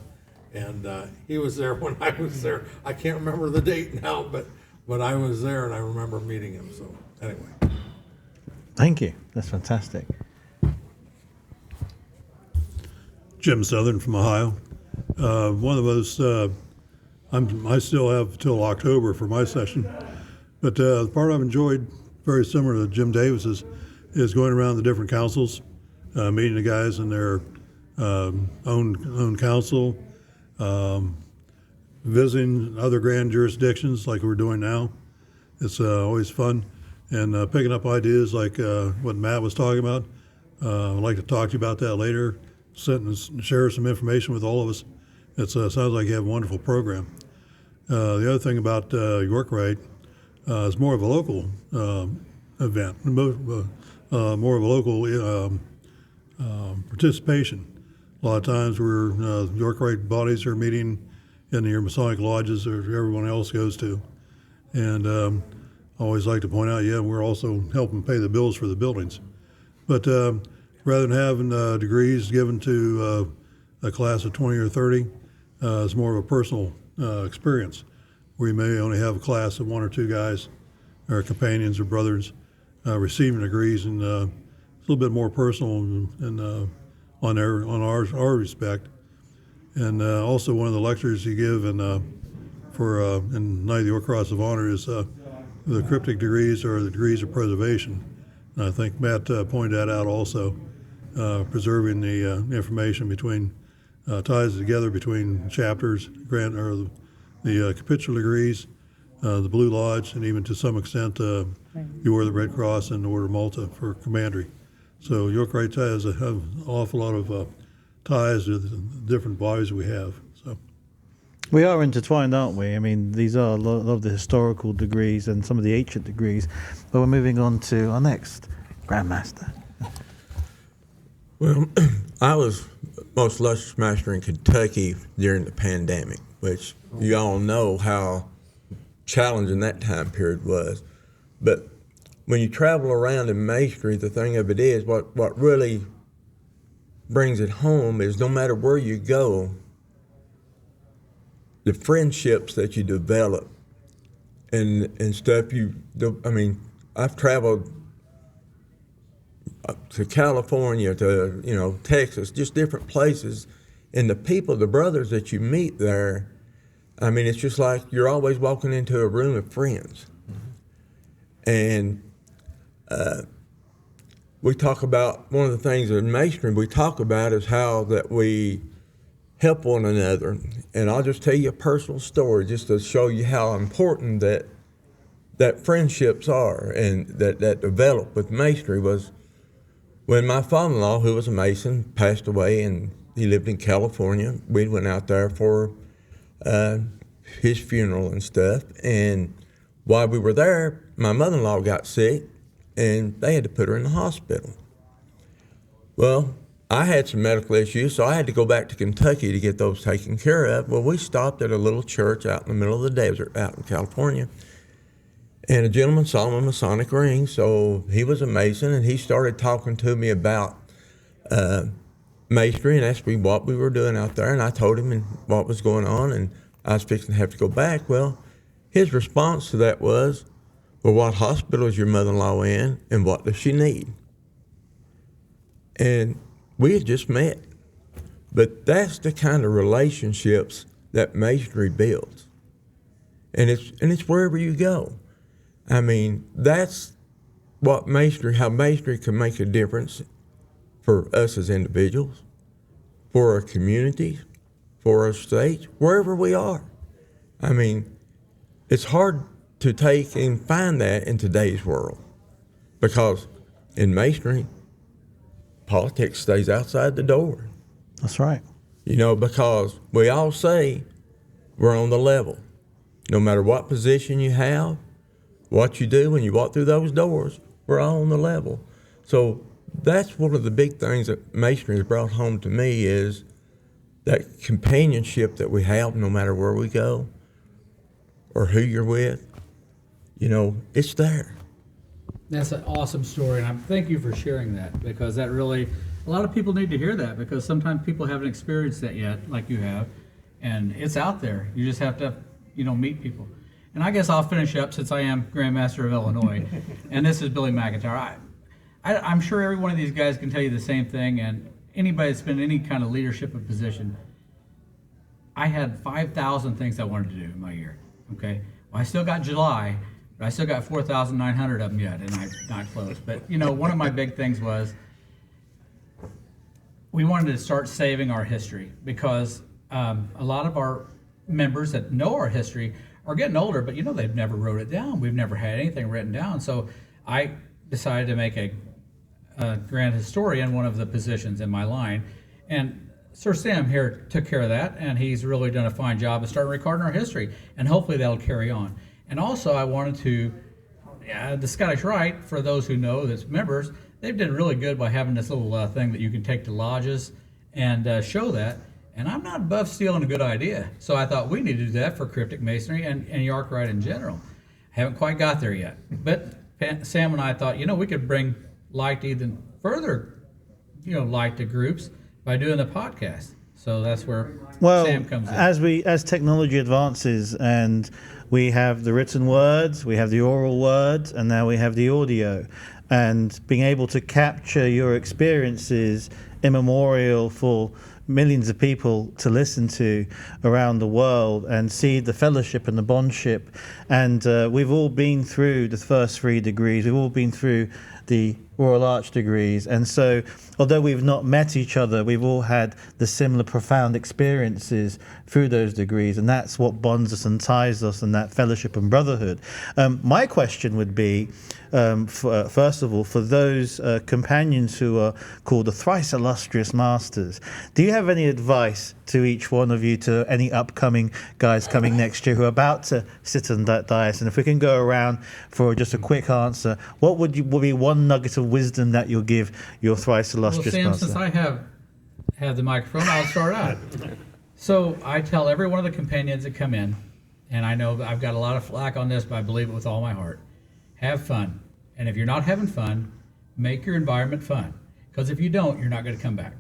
And he was there when I was there. I can't remember the date now, but I was there and I remember meeting him. So anyway. Thank you. That's fantastic. Jim Southern from Ohio. One of those, I still have till October for my session. But the part I've enjoyed, very similar to Jim Davis's, is going around the different councils, meeting the guys in their own council, visiting other grand jurisdictions like we're doing now. It's always fun, and picking up ideas like what Matt was talking about. I'd like to talk to you about that later, share some information with all of us. It sounds like you have a wonderful program. The other thing about York Rite is more of a local event, more of a local participation. A lot of times where York Rite bodies are meeting in your Masonic lodges or everyone else goes to. And I always like to point out, we're also helping pay the bills for the buildings. But rather than having degrees given to a class of 20 or 30, it's more of a personal experience. We may only have a class of one or two guys, or companions or brothers, receiving degrees, and it's a little bit more personal and on our respect. And also one of the lectures you give in Night of the York Cross of Honor is the cryptic degrees or the degrees of preservation. And I think Matt pointed that out also, preserving the information between, ties together between chapters, the capitular degrees, the Blue Lodge, and even to some extent the Order of the Red Cross and the Order of Malta for commandery. So York Rite has an awful lot of ties to the different bodies we have. So we are intertwined, aren't we? I mean, these are a lot of the historical degrees and some of the ancient degrees. But we're moving on to our next Grand Master. Well, I was Most Illustrious Master in Kentucky during the pandemic, which you all know how challenging that time period was. But when you travel around in Masonry, the thing of it is, what really brings it home is no matter where you go, the friendships that you develop and stuff I've traveled to California, to Texas, just different places, and the people, the brothers that you meet there, it's just like you're always walking into a room of friends. And we talk about, one of the things in Masonry we talk about is how that we help one another. And I'll just tell you a personal story just to show you how important that friendships are and that develop with Masonry. Was when my father-in-law, who was a Mason, passed away, and he lived in California. We went out there for his funeral and stuff. And while we were there, my mother-in-law got sick, and they had to put her in the hospital. Well, I had some medical issues, so I had to go back to Kentucky to get those taken care of. Well, we stopped at a little church out in the middle of the desert out in California. And a gentleman saw my Masonic ring, so he was a Mason, and he started talking to me about Masonry and asked me what we were doing out there, and I told him what was going on, and I was fixing to have to go back. Well, his response to that was, well, what hospital is your mother-in-law in, and what does she need? And we had just met. But that's the kind of relationships that Masonry builds. And it's wherever you go. That's what how Masonry can make a difference for us as individuals, for our communities, for our states, wherever we are. It's hard to take and find that in today's world, because in Masonry, politics stays outside the door. That's right. Because we all say we're on the level. No matter what position you have, what you do when you walk through those doors, we're all on the level. So that's one of the big things that Masonry has brought home to me, is that companionship that we have no matter where we go or who you're with. It's there. That's an awesome story, and thank you for sharing that, because that really, a lot of people need to hear that, because sometimes people haven't experienced that yet, like you have, and it's out there. You just have to, meet people. And I guess I'll finish up, since I am Grand Master of Illinois, and this is Billy McIntyre. I'm sure every one of these guys can tell you the same thing, and anybody that's been in any kind of leadership of position, I had 5,000 things I wanted to do in my year, okay? Well, I still got July, but I still got 4,900 of them yet, and I'm not close. But, one of my big things was we wanted to start saving our history, because a lot of our members that know our history are getting older, but they've never wrote it down. We've never had anything written down. So I decided to make a grand historian one of the positions in my line. And Sir Sam here took care of that, and he's really done a fine job of starting recording our history, and hopefully that'll carry on. And also I wanted to, the Scottish Rite, for those who know, that's members, they've done really good by having this little thing that you can take to lodges and show that. And I'm not above stealing a good idea. So I thought we need to do that for Cryptic Masonry and York Rite in general. Haven't quite got there yet. But Sam and I thought, we could bring light even further, light to groups by doing the podcast. So that's where Sam comes in. As technology advances, and we have the written words, we have the oral words, and now we have the audio. And being able to capture your experiences immemorial for millions of people to listen to around the world and see the fellowship and the bondship. And we've all been through the first 3 degrees. We've all been through the Royal Arch degrees. And so, although we've not met each other, we've all had the similar profound experiences through those degrees. And that's what bonds us and ties us, and that fellowship and brotherhood. My question would be, first of all, for those companions who are called the Thrice Illustrious Masters, do you have any advice to each one of you, to any upcoming guys coming next year who are about to sit on that dais? And if we can go around for just a quick answer, what would be one nugget of wisdom that you'll give your Thrice Illustrious Sam, Master? Since I have the microphone, I'll start out. So I tell every one of the companions that come in, and I know I've got a lot of flack on this, but I believe it with all my heart, have fun. And if you're not having fun, make your environment fun. Because if you don't, you're not going to come back.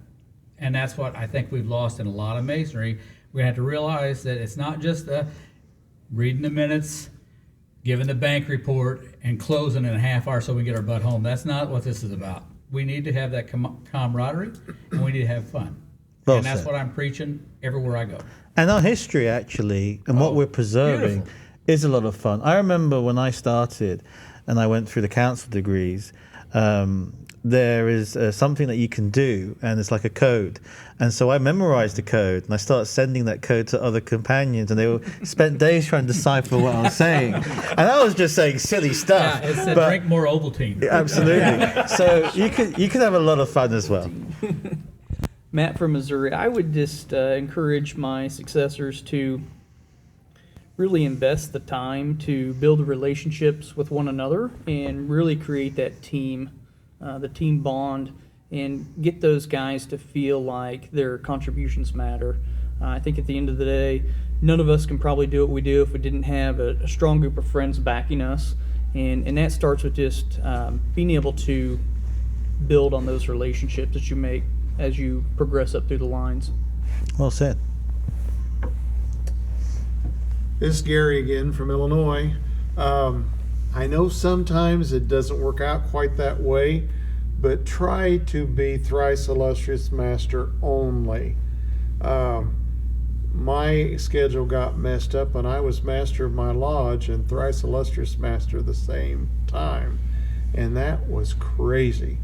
And that's what I think we've lost in a lot of masonry. We're gonna have to realize that it's not just reading the minutes, giving the bank report, and closing in a half hour so we get our butt home. That's not what this is about. We need to have that camaraderie, and we need to have fun. Well and that's said. what I'm preaching everywhere I go. And our history, actually, and what we're preserving beautiful. is a lot of fun. I remember when I started and I went through the council degrees, there is something that you can do, and it's like a code. And so I memorized the code, and I started sending that code to other companions, and they all spent days trying to decipher what I was saying. And I was just saying silly stuff. Yeah, it said but- drink more Ovaltine. Absolutely. So you could have a lot of fun as well. Matt from Missouri, I would just encourage my successors to really invest the time to build relationships with one another and really create that team, the team bond, and get those guys to feel like their contributions matter. I think at the end of the day, none of us can probably do what we do if we didn't have a strong group of friends backing us, and that starts with just being able to build on those relationships that you make as you progress up through the lines. Well said. This is Gary again from Illinois. I know sometimes it doesn't work out quite that way, but try to be Thrice Illustrious Master only. My schedule got messed up when I was Master of my lodge and Thrice Illustrious Master at the same time, and that was crazy.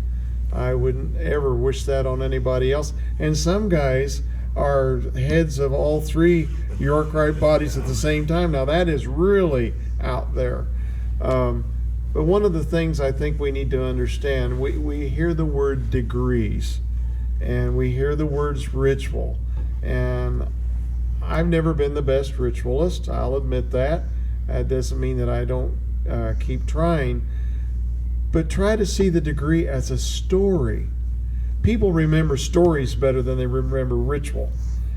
I wouldn't ever wish that on anybody else. And some guys are heads of all three Yorkite bodies at the same time. Now that is really out there. But one of the things I think we need to understand, we hear the word degrees and we hear the words ritual. And I've never been the best ritualist, I'll admit that. That doesn't mean that I don't keep trying. But try to see the degree as a story. People remember stories better than they remember ritual.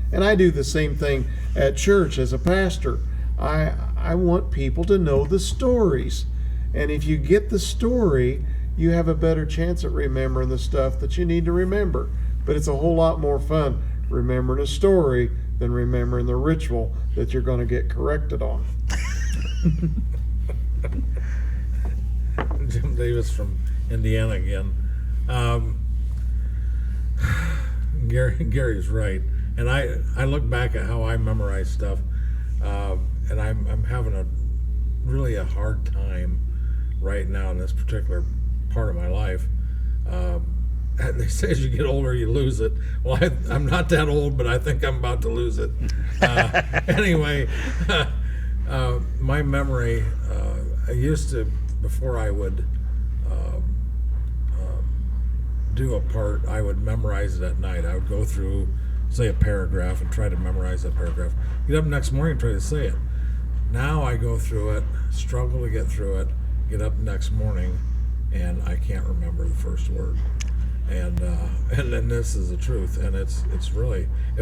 And I do the same thing at church as a pastor. I want people to know the stories. And if you get the story, you have a better chance at remembering the stuff that you need to remember. But it's a whole lot more fun remembering a story than remembering the ritual that you're going to get corrected on. Jim Davis from Indiana again. Gary's right, and I look back at how I memorize stuff, and I'm having really a hard time right now in this particular part of my life. And they say as you get older you lose it. Well, I'm not that old, but I think I'm about to lose it. Anyway, my memory, I used to, before I would do a part, I would memorize it at night. I would go through, say, a paragraph and try to memorize that paragraph. Get up next morning and try to say it. Now I go through it, struggle to get through it, get up next morning, and I can't remember the first word. And then this is the truth, and it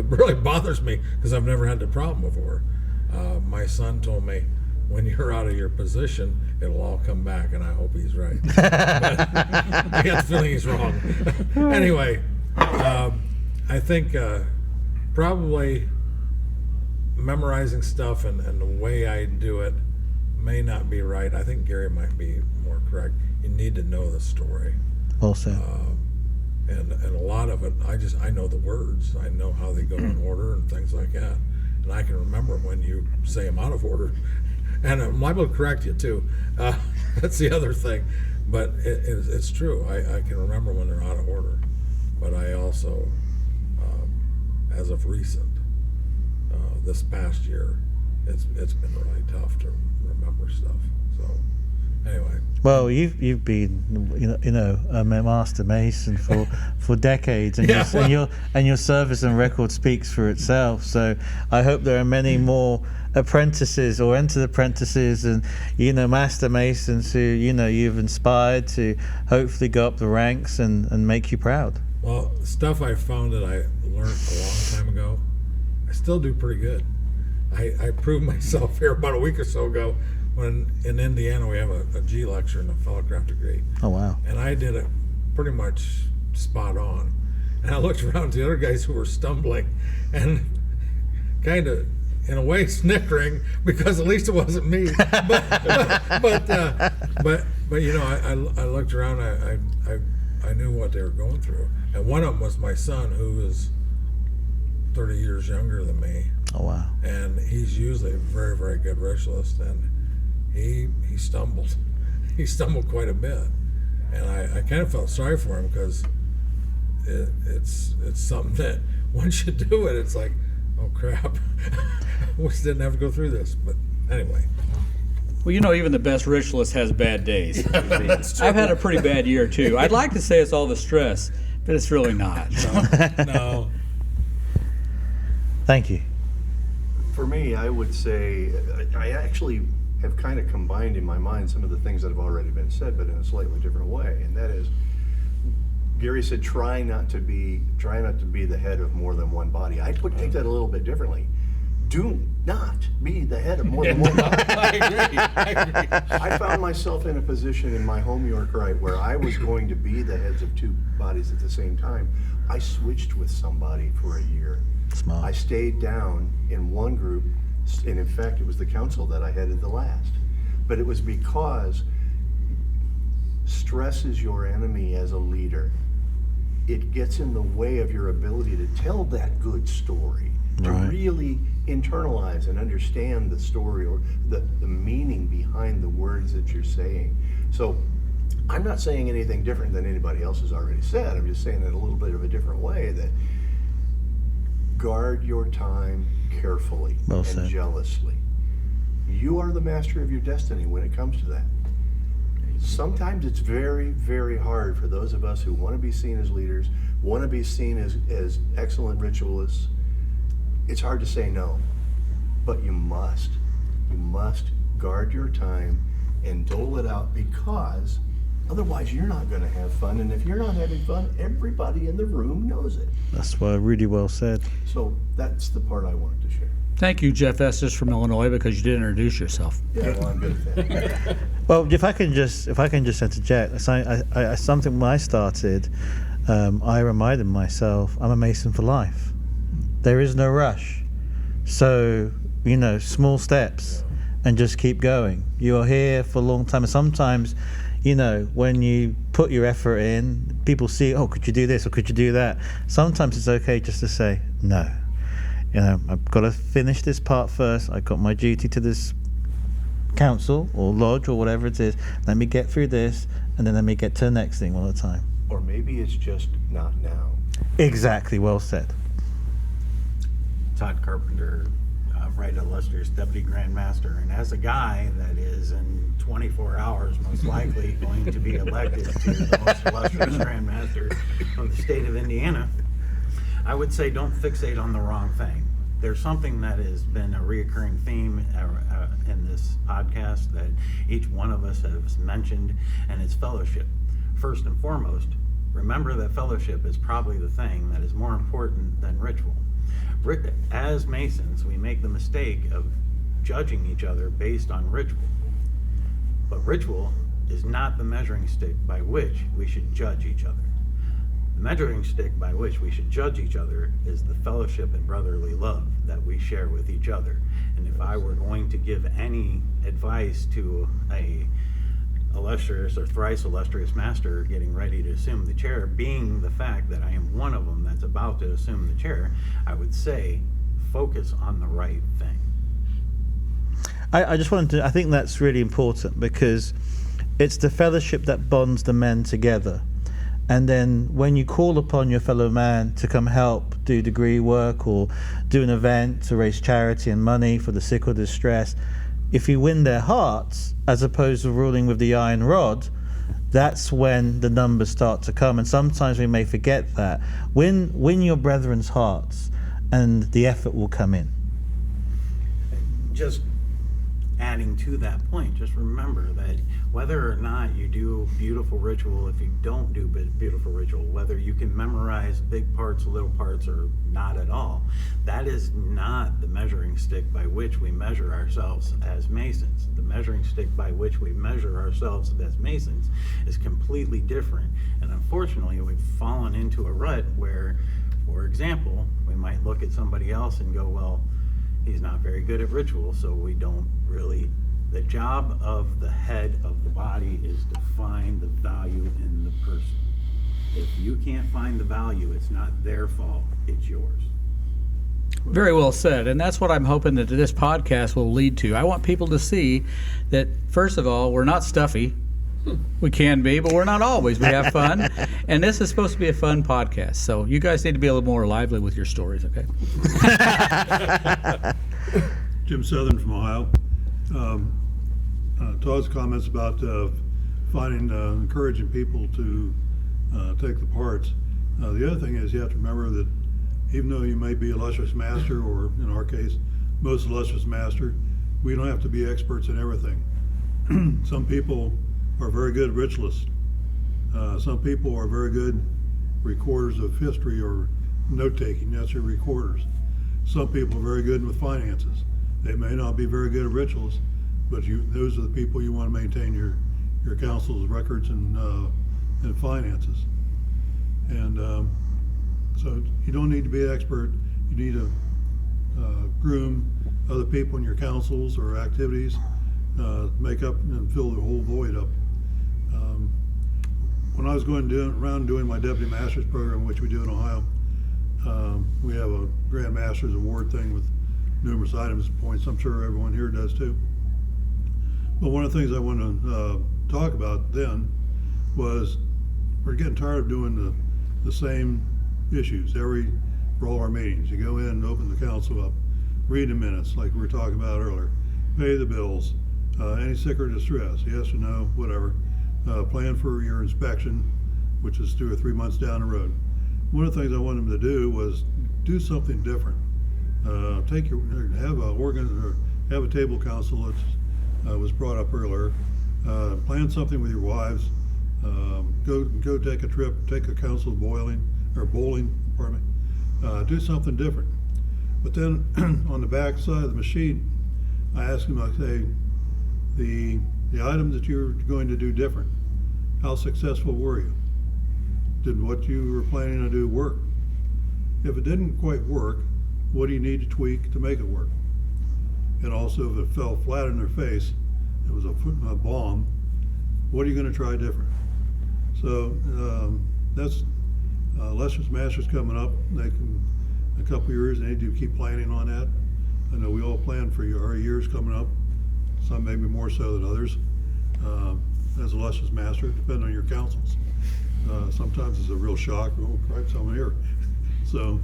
really bothers me because I've never had the problem before. My son told me, when you're out of your position, it'll all come back, and I hope he's right. But I got the feeling he's wrong. Anyway, I think probably memorizing stuff and the way I do it may not be right. I think Gary might be more correct. You need to know the story. Well said. And a lot of it, I know the words. I know how they go in order and things like that. And I can remember when you say them out of order. And I'm liable to correct you too. That's the other thing. But it's true. I can remember when they're out of order. But I also, as of recent, this past year, it's been really tough to remember stuff. So anyway. Well, you've been a master mason for decades, and Yeah, your service and record speaks for itself. So I hope there are many more apprentices or entered apprentices and master masons who you've inspired to hopefully go up the ranks and make you proud. Well, stuff I found that I learned a long time ago, I still do pretty good. I proved myself here about a week or so ago when in Indiana we have a G lecture and a fellowcraft degree. Oh, wow. And I did it pretty much spot on. And I looked around to the other guys who were stumbling and kind of, in a way, snickering because at least it wasn't me. But you know, I looked around. I knew what they were going through, and one of them was my son, who is 30 years younger than me. Oh wow! And he's usually a very, very good ritualist, and he stumbled. He stumbled quite a bit, and I kind of felt sorry for him because it's something that once you do it, it's like, oh crap, we didn't have to go through this. But anyway. Well, you know, even the best ritualist has bad days. I've had a pretty bad year too. I'd like to say it's all the stress, but it's really not. No. Thank you. For me, I would say I actually have kind of combined in my mind some of the things that have already been said, but in a slightly different way. And that is, Gary said, try not to be the head of more than one body. I would take that a little bit differently. Do not be the head of more than one body. I agree. I found myself in a position in my home York Rite where I was going to be the heads of two bodies at the same time. I switched with somebody for a year. Smart. I stayed down in one group, and in fact, it was the council that I headed the last. But it was because stress is your enemy as a leader. It gets in the way of your ability to tell that good story, to really internalize and understand the story or the meaning behind the words that you're saying. So I'm not saying anything different than anybody else has already said. I'm just saying it a little bit of a different way, that guard your time carefully and jealously. You are the master of your destiny when it comes to that. Sometimes it's very, very hard for those of us who want to be seen as leaders, want to be seen as excellent ritualists. It's hard to say no, but you must guard your time and dole it out, because otherwise you're not going to have fun. And if you're not having fun, everybody in the room knows it. That's really well said. So that's the part I wanted to share. Thank you, Jeff Estes from Illinois, because you did introduce yourself. Yeah, well, I'm good at that. Well, if I can just interject, something when I started, I reminded myself I'm a Mason for life. There is no rush. So, you know, small steps and just keep going. You are here for a long time. And sometimes, you know, when you put your effort in, people see, oh, could you do this or could you do that? Sometimes it's okay just to say, no. You know, I've got to finish this part first. I got my duty to this council or lodge or whatever it is. Let me get through this, and then let me get to the next thing one at a time. Or maybe it's just not now. Exactly, well said. Todd Carpenter, Right Illustrious Deputy Grand Master, and as a guy that is in 24 hours most likely going to be elected to the most illustrious Grand Master of the state of Indiana, I would say don't fixate on the wrong thing. There's something that has been a reoccurring theme in this podcast that each one of us has mentioned, and it's fellowship. First and foremost, remember that fellowship is probably the thing that is more important than ritual. As Masons, we make the mistake of judging each other based on ritual. But ritual is not the measuring stick by which we should judge each other. The measuring stick by which we should judge each other is the fellowship and brotherly love that we share with each other. And if I were going to give any advice to a illustrious or thrice illustrious master getting ready to assume the chair, being the fact that I am one of them that's about to assume the chair, I would say focus on the right thing. I just wanted to, I think that's really important, because it's the fellowship that bonds the men together. And then when you call upon your fellow man to come help do degree work or do an event to raise charity and money for the sick or distressed, if you win their hearts, as opposed to ruling with the iron rod, that's when the numbers start to come. And sometimes we may forget that. Win your brethren's hearts, and the effort will come in. Just adding to that point, just remember that whether or not you do beautiful ritual, if you don't do beautiful ritual, whether you can memorize big parts, little parts, or not at all, that is not the measuring stick by which we measure ourselves as Masons. The measuring stick by which we measure ourselves as Masons is completely different. And unfortunately, we've fallen into a rut where, for example, we might look at somebody else and go, well, he's not very good at ritual, so we don't really. The job of the head of the body is to find the value in the person. If you can't find the value, it's not their fault, it's yours. Very well said. And that's what I'm hoping that this podcast will lead to. I want people to see that, first of all, we're not stuffy. We can be, but we're not always. We have fun. And this is supposed to be a fun podcast. So you guys need to be a little more lively with your stories, okay? Jim Southern from Ohio. Todd's comments about encouraging people to take the parts. The other thing is you have to remember that even though you may be Illustrious Master, or in our case, most Illustrious Master, we don't have to be experts in everything. Some people are very good ritualists. Some people are very good recorders of history or note-taking. That's your recorders. Some people are very good with finances. They may not be very good at rituals, but those are the people you want to maintain your council's records and finances. And so you don't need to be an expert. You need to groom other people in your councils or activities, make up and fill the whole void up. When I was around doing my Deputy Master's program, which we do in Ohio, we have a Grand Master's Award thing with numerous items and points. I'm sure everyone here does too. But one of the things I wanted to talk about then was we're getting tired of doing the same issues for all our meetings. You go in and open the council up, read the minutes like we were talking about earlier, pay the bills, any sick or distress, yes or no, whatever. Plan for your inspection, which is 2 or 3 months down the road. One of the things I wanted them to do was do something different. Have a table council that was brought up earlier. Plan something with your wives. Go take a trip, take a council bowling. Pardon me. Do something different. But then on the back side of the machine, I asked them, I say, the items that you're going to do different, how successful were you? Did what you were planning to do work? If it didn't quite work, what do you need to tweak to make it work? And also, if it fell flat in their face, it was a bomb, what are you going to try different? So that's Illustrious Masters coming up. They can, a couple years, they need to keep planning on that. I know we all plan for our years coming up, some maybe more so than others. As Illustrious Master, depending on your councils. Sometimes it's a real shock. Oh, crap, someone here. So,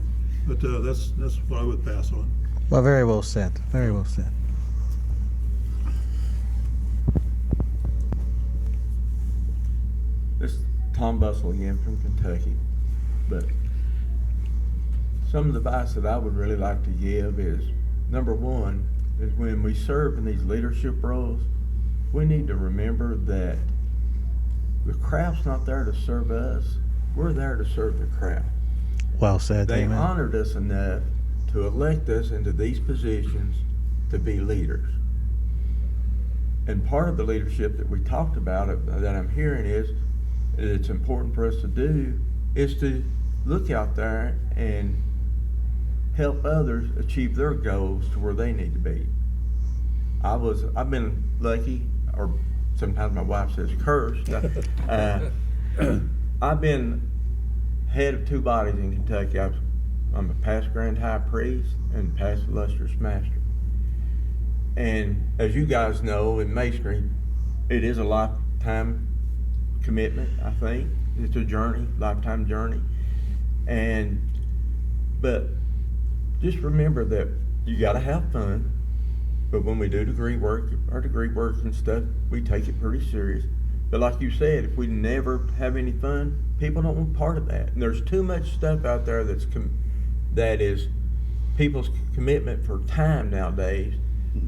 but that's what I would pass on. Well, very well said. Very well said. This is Tom Bustle again from Kentucky. But some of the advice that I would really like to give is, number one, is when we serve in these leadership roles, we need to remember that the craft's not there to serve us. We're there to serve the craft. Well said. They Amen. honored us enough to elect us into these positions to be leaders. And part of the leadership that we talked about that I'm hearing is it's important for us to do is to look out there and help others achieve their goals to where they need to be. I've been lucky, or sometimes my wife says cursed. I've been head of 2 bodies in Kentucky. I'm a past Grand High Priest and past Illustrious Master. And as you guys know, in Masonry, it is a lifetime commitment, I think. It's a journey, lifetime journey. But just remember that you gotta have fun. But when we do degree work and stuff, we take it pretty serious. But like you said, if we never have any fun, people don't want part of that. And there's too much stuff out there that is people's commitment for time nowadays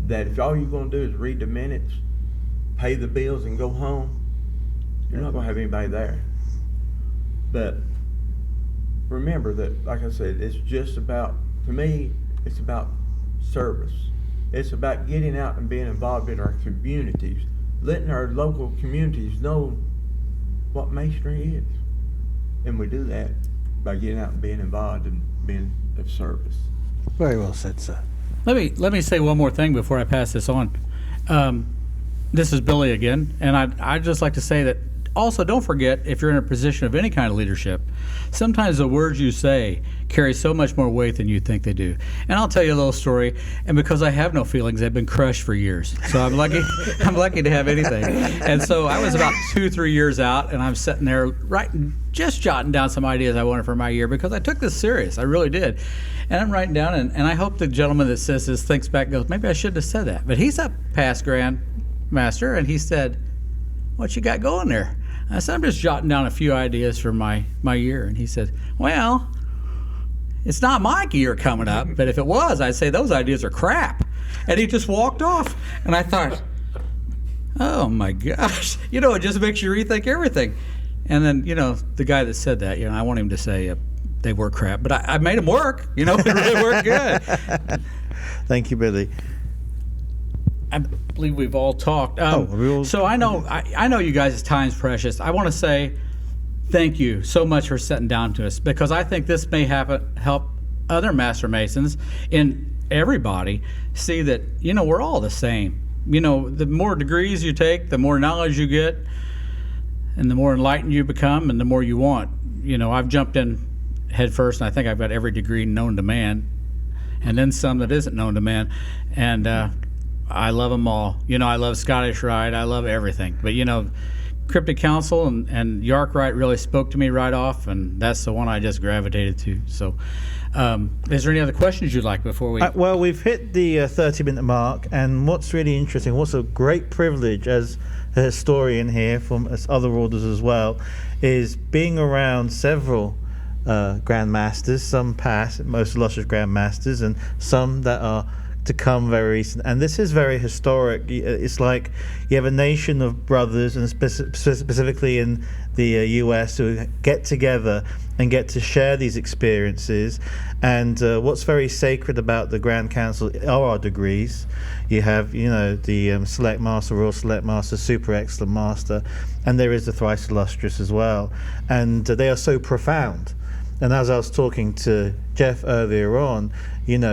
that if all you're going to do is read the minutes, pay the bills, and go home, you're not going to have anybody there. But remember that, like I said, it's just about, to me, it's about service. It's about getting out and being involved in our communities, letting our local communities know what Masonry is. And we do that by getting out and being involved and being of service. Very well said, sir. Let me say one more thing before I pass this on. This is Billy again, and I'd just like to say that also don't forget, if you're in a position of any kind of leadership, sometimes the words you say carry so much more weight than you think they do. And I'll tell you a little story, and because I have no feelings, I've been crushed for years. So I'm lucky I'm lucky to have anything. And so I was about 2-3 years out, and I'm sitting there just jotting down some ideas I wanted for my year because I took this serious. I really did. And I'm writing down, and I hope the gentleman that says this thinks back and goes, maybe I shouldn't have said that. But he's a past Grand Master, and he said, what you got going there? I said, I'm just jotting down a few ideas for my year. And he said, well, it's not my year coming up, but if it was, I'd say those ideas are crap. And he just walked off. And I thought, oh my gosh, it just makes you rethink everything. And then, the guy that said that, I want him to say they were crap, but I made them work. It really worked good. Thank you, Billy. I believe we've all talked. So I know you guys' time's precious. I want to say thank you so much for sitting down to us, because I think this may help other Master Masons and everybody see that, we're all the same. The more degrees you take, the more knowledge you get, and the more enlightened you become, and the more you want. I've jumped in head first, and I think I've got every degree known to man, and then some that isn't known to man. And I love them all. I love Scottish Rite. I love everything. But, Cryptic Council and Yark Rite really spoke to me right off, and that's the one I just gravitated to. So is there any other questions you'd like before we... well, we've hit the 30-minute mark, and what's really interesting, what's a great privilege as a historian here from other orders as well, is being around several Grand Masters, some past, most illustrious Grand Masters, and some that are to come very recent. And this is very historic. It's like you have a nation of brothers, and specifically in the US, who get together and get to share these experiences. And what's very sacred about the Grand Council are our degrees. You have, the Select Master, Royal Select Master, Super Excellent Master, and there is the Thrice Illustrious as well. And they are so profound. And as I was talking to Jeff earlier on,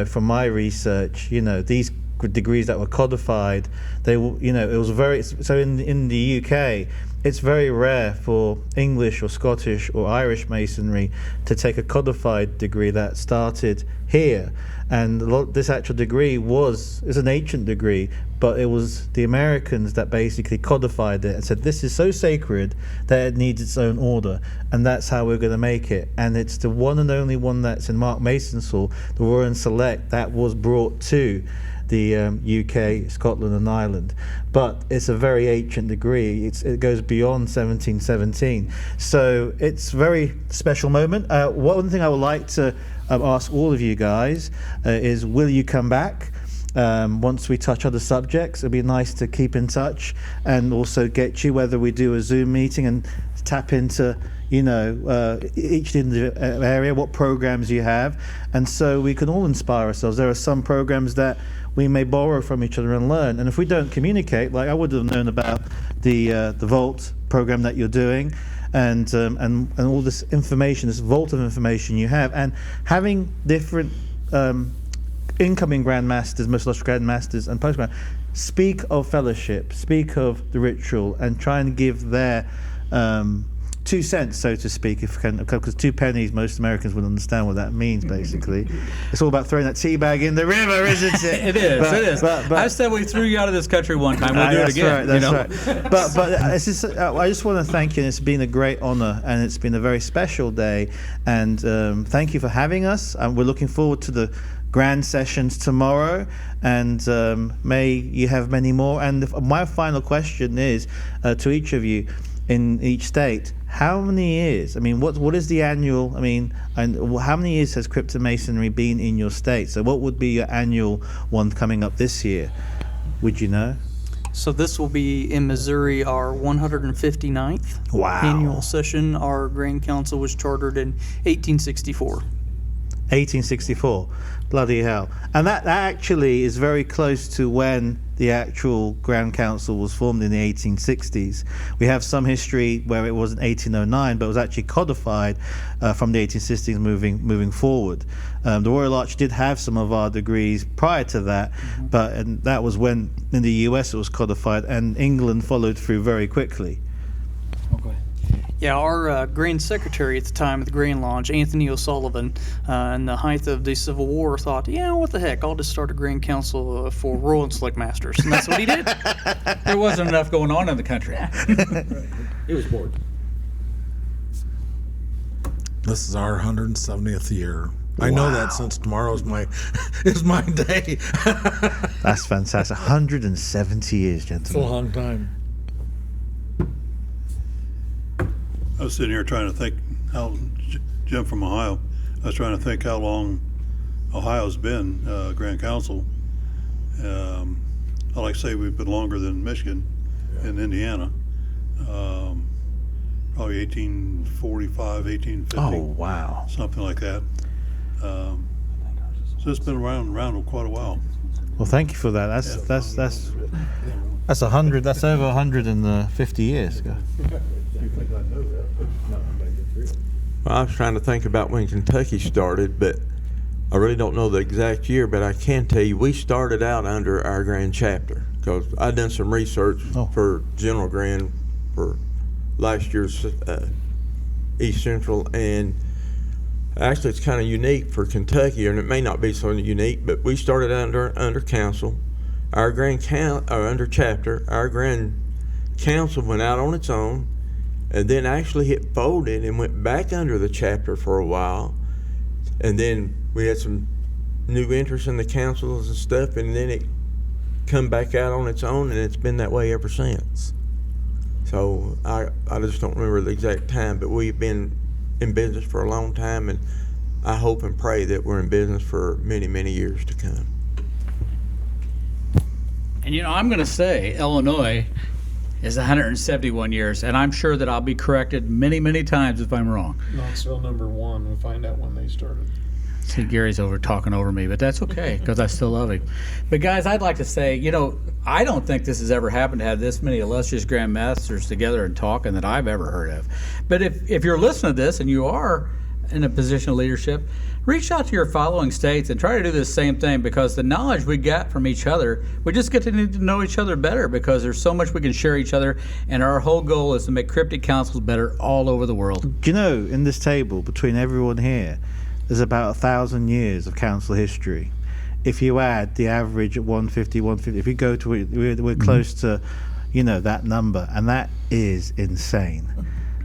from my research, these degrees that were codified, it was very, so in the UK, it's very rare for English or Scottish or Irish Masonry to take a codified degree that started here. And this actual degree is an ancient degree, but it was the Americans that basically codified it and said, this is so sacred that it needs its own order, and that's how we're going to make it. And it's the one and only one that's in Mark Mason's Hall, the Royal Select, that was brought to the UK, Scotland and Ireland. But it's a very ancient degree. It goes beyond 1717. So it's a very special moment. One thing I would like to ask all of you guys is, will you come back? Once we touch other subjects, it'd be nice to keep in touch and also get you, whether we do a Zoom meeting and tap into each individual area, what programs you have, and so we can all inspire ourselves. There are some programs that we may borrow from each other and learn, and if we don't communicate, like I would have known about the Vault program that you're doing, and all this information, this vault of information you have, and having different incoming Grand Masters, most illustrious Grand Masters, and post Grand, speak of fellowship, speak of the ritual, and try and give their 2 cents, so to speak, if can, because 2 pennies, most Americans would understand what that means. Basically, it's all about throwing that tea bag in the river, isn't it? It is. But I said we threw you out of this country one time. We'll do it again. That's right. But it's just, I just want to thank you. And it's been a great honor, and it's been a very special day. And thank you for having us. And we're looking forward to the grand sessions tomorrow, and may you have many more. And my final question is to each of you: in each state. How many years? I mean, what is the annual? I mean, and how many years has Cryptic Masonry been in your state? So what would be your annual one coming up this year? Would you know? So this will be in Missouri, our 159th Wow. annual session. Our Grand Council was chartered in 1864. 1864. Bloody hell. And that actually is very close to when the actual Grand Council was formed in the 1860s. We have some history where it wasn't 1809, but it was actually codified from the 1860s moving forward. The Royal Arch did have some of our degrees prior to that, and that was when in the US it was codified, and England followed through very quickly. Okay. Yeah, our Grand Secretary at the time of the Grand Lodge, Anthony O'Sullivan, in the height of the Civil War, thought, what the heck, I'll just start a Grand Council for Royal and Select Masters. And that's what he did. There wasn't enough going on in the country. He was bored. This is our 170th year. I know that since tomorrow's is my day. That's fantastic. 170 years, It's a gentlemen. long time. I was sitting here trying to think Jim from Ohio, I was trying to think how long Ohio's been Grand Council. I like to say we've been longer than Michigan and Indiana. Probably 1845, 1850. Oh, wow. Something like that. So it's been around quite a while. Well, thank you for that. That's 100. That's over 150 years ago. Well, I was trying to think about when Kentucky started, but I really don't know the exact year, but I can tell you we started out under our Grand Chapter, because I done some research for General Grand for last year's East Central, and actually it's kind of unique for Kentucky, and it may not be so unique, but we started under council, our under chapter, our Grand Council went out on its own, and then actually it folded and went back under the chapter for a while, and then we had some new interest in the councils and stuff, and then it come back out on its own, and it's been that way ever since. So I just don't remember the exact time, but we've been in business for a long time, and I hope and pray that we're in business for many, many years to come. And I'm going to say Illinois is 171 years, and I'm sure that I'll be corrected many, many times if I'm wrong. Knoxville #1. We'll find out when they started. See, Gary's talking over me, but that's okay because I still love him. But guys, I'd like to say, I don't think this has ever happened to have this many illustrious Grand Masters together and talking that I've ever heard of. But if you're listening to this and you are in a position of leadership, reach out to your following states and try to do the same thing, because the knowledge we got from each other, we just get to need to know each other better, because there's so much we can share each other, and our whole goal is to make cryptic councils better all over the world. Do you know, in this table between everyone here, there's about 1,000 years of council history. If you add the average at 150, if you go to it, we're close to, that number, and that is insane.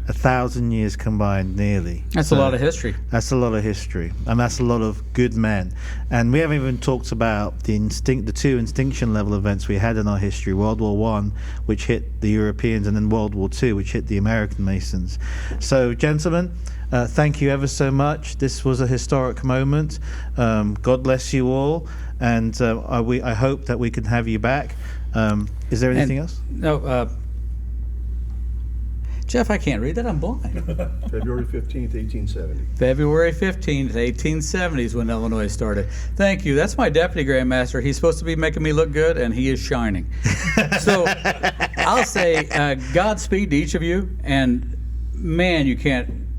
1,000 years combined, nearly. That's a lot of history. That's a lot of history, and that's a lot of good men. And we haven't even talked about the two extinction level events we had in our history: World War I, which hit the Europeans, and then World War II, which hit the American Masons. So, gentlemen, thank you ever so much. This was a historic moment. God bless you all, and I hope that we can have you back. Is there anything else? No. Jeff, I can't read that. I'm blind. February 15th, 1870. February 15th, 1870 is when Illinois started. Thank you. That's my deputy Grand Master. He's supposed to be making me look good, and he is shining. So I'll say Godspeed to each of you. And man,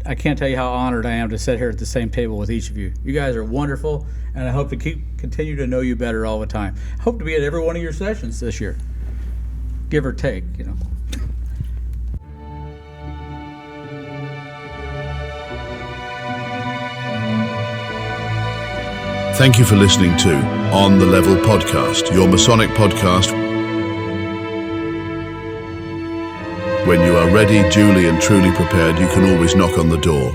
I can't tell you how honored I am to sit here at the same table with each of you. You guys are wonderful, and I hope to continue to know you better all the time. I hope to be at every one of your sessions this year, give or take, Thank you for listening to On the Level Podcast, your Masonic podcast. When you are ready, duly and truly prepared, you can always knock on the door.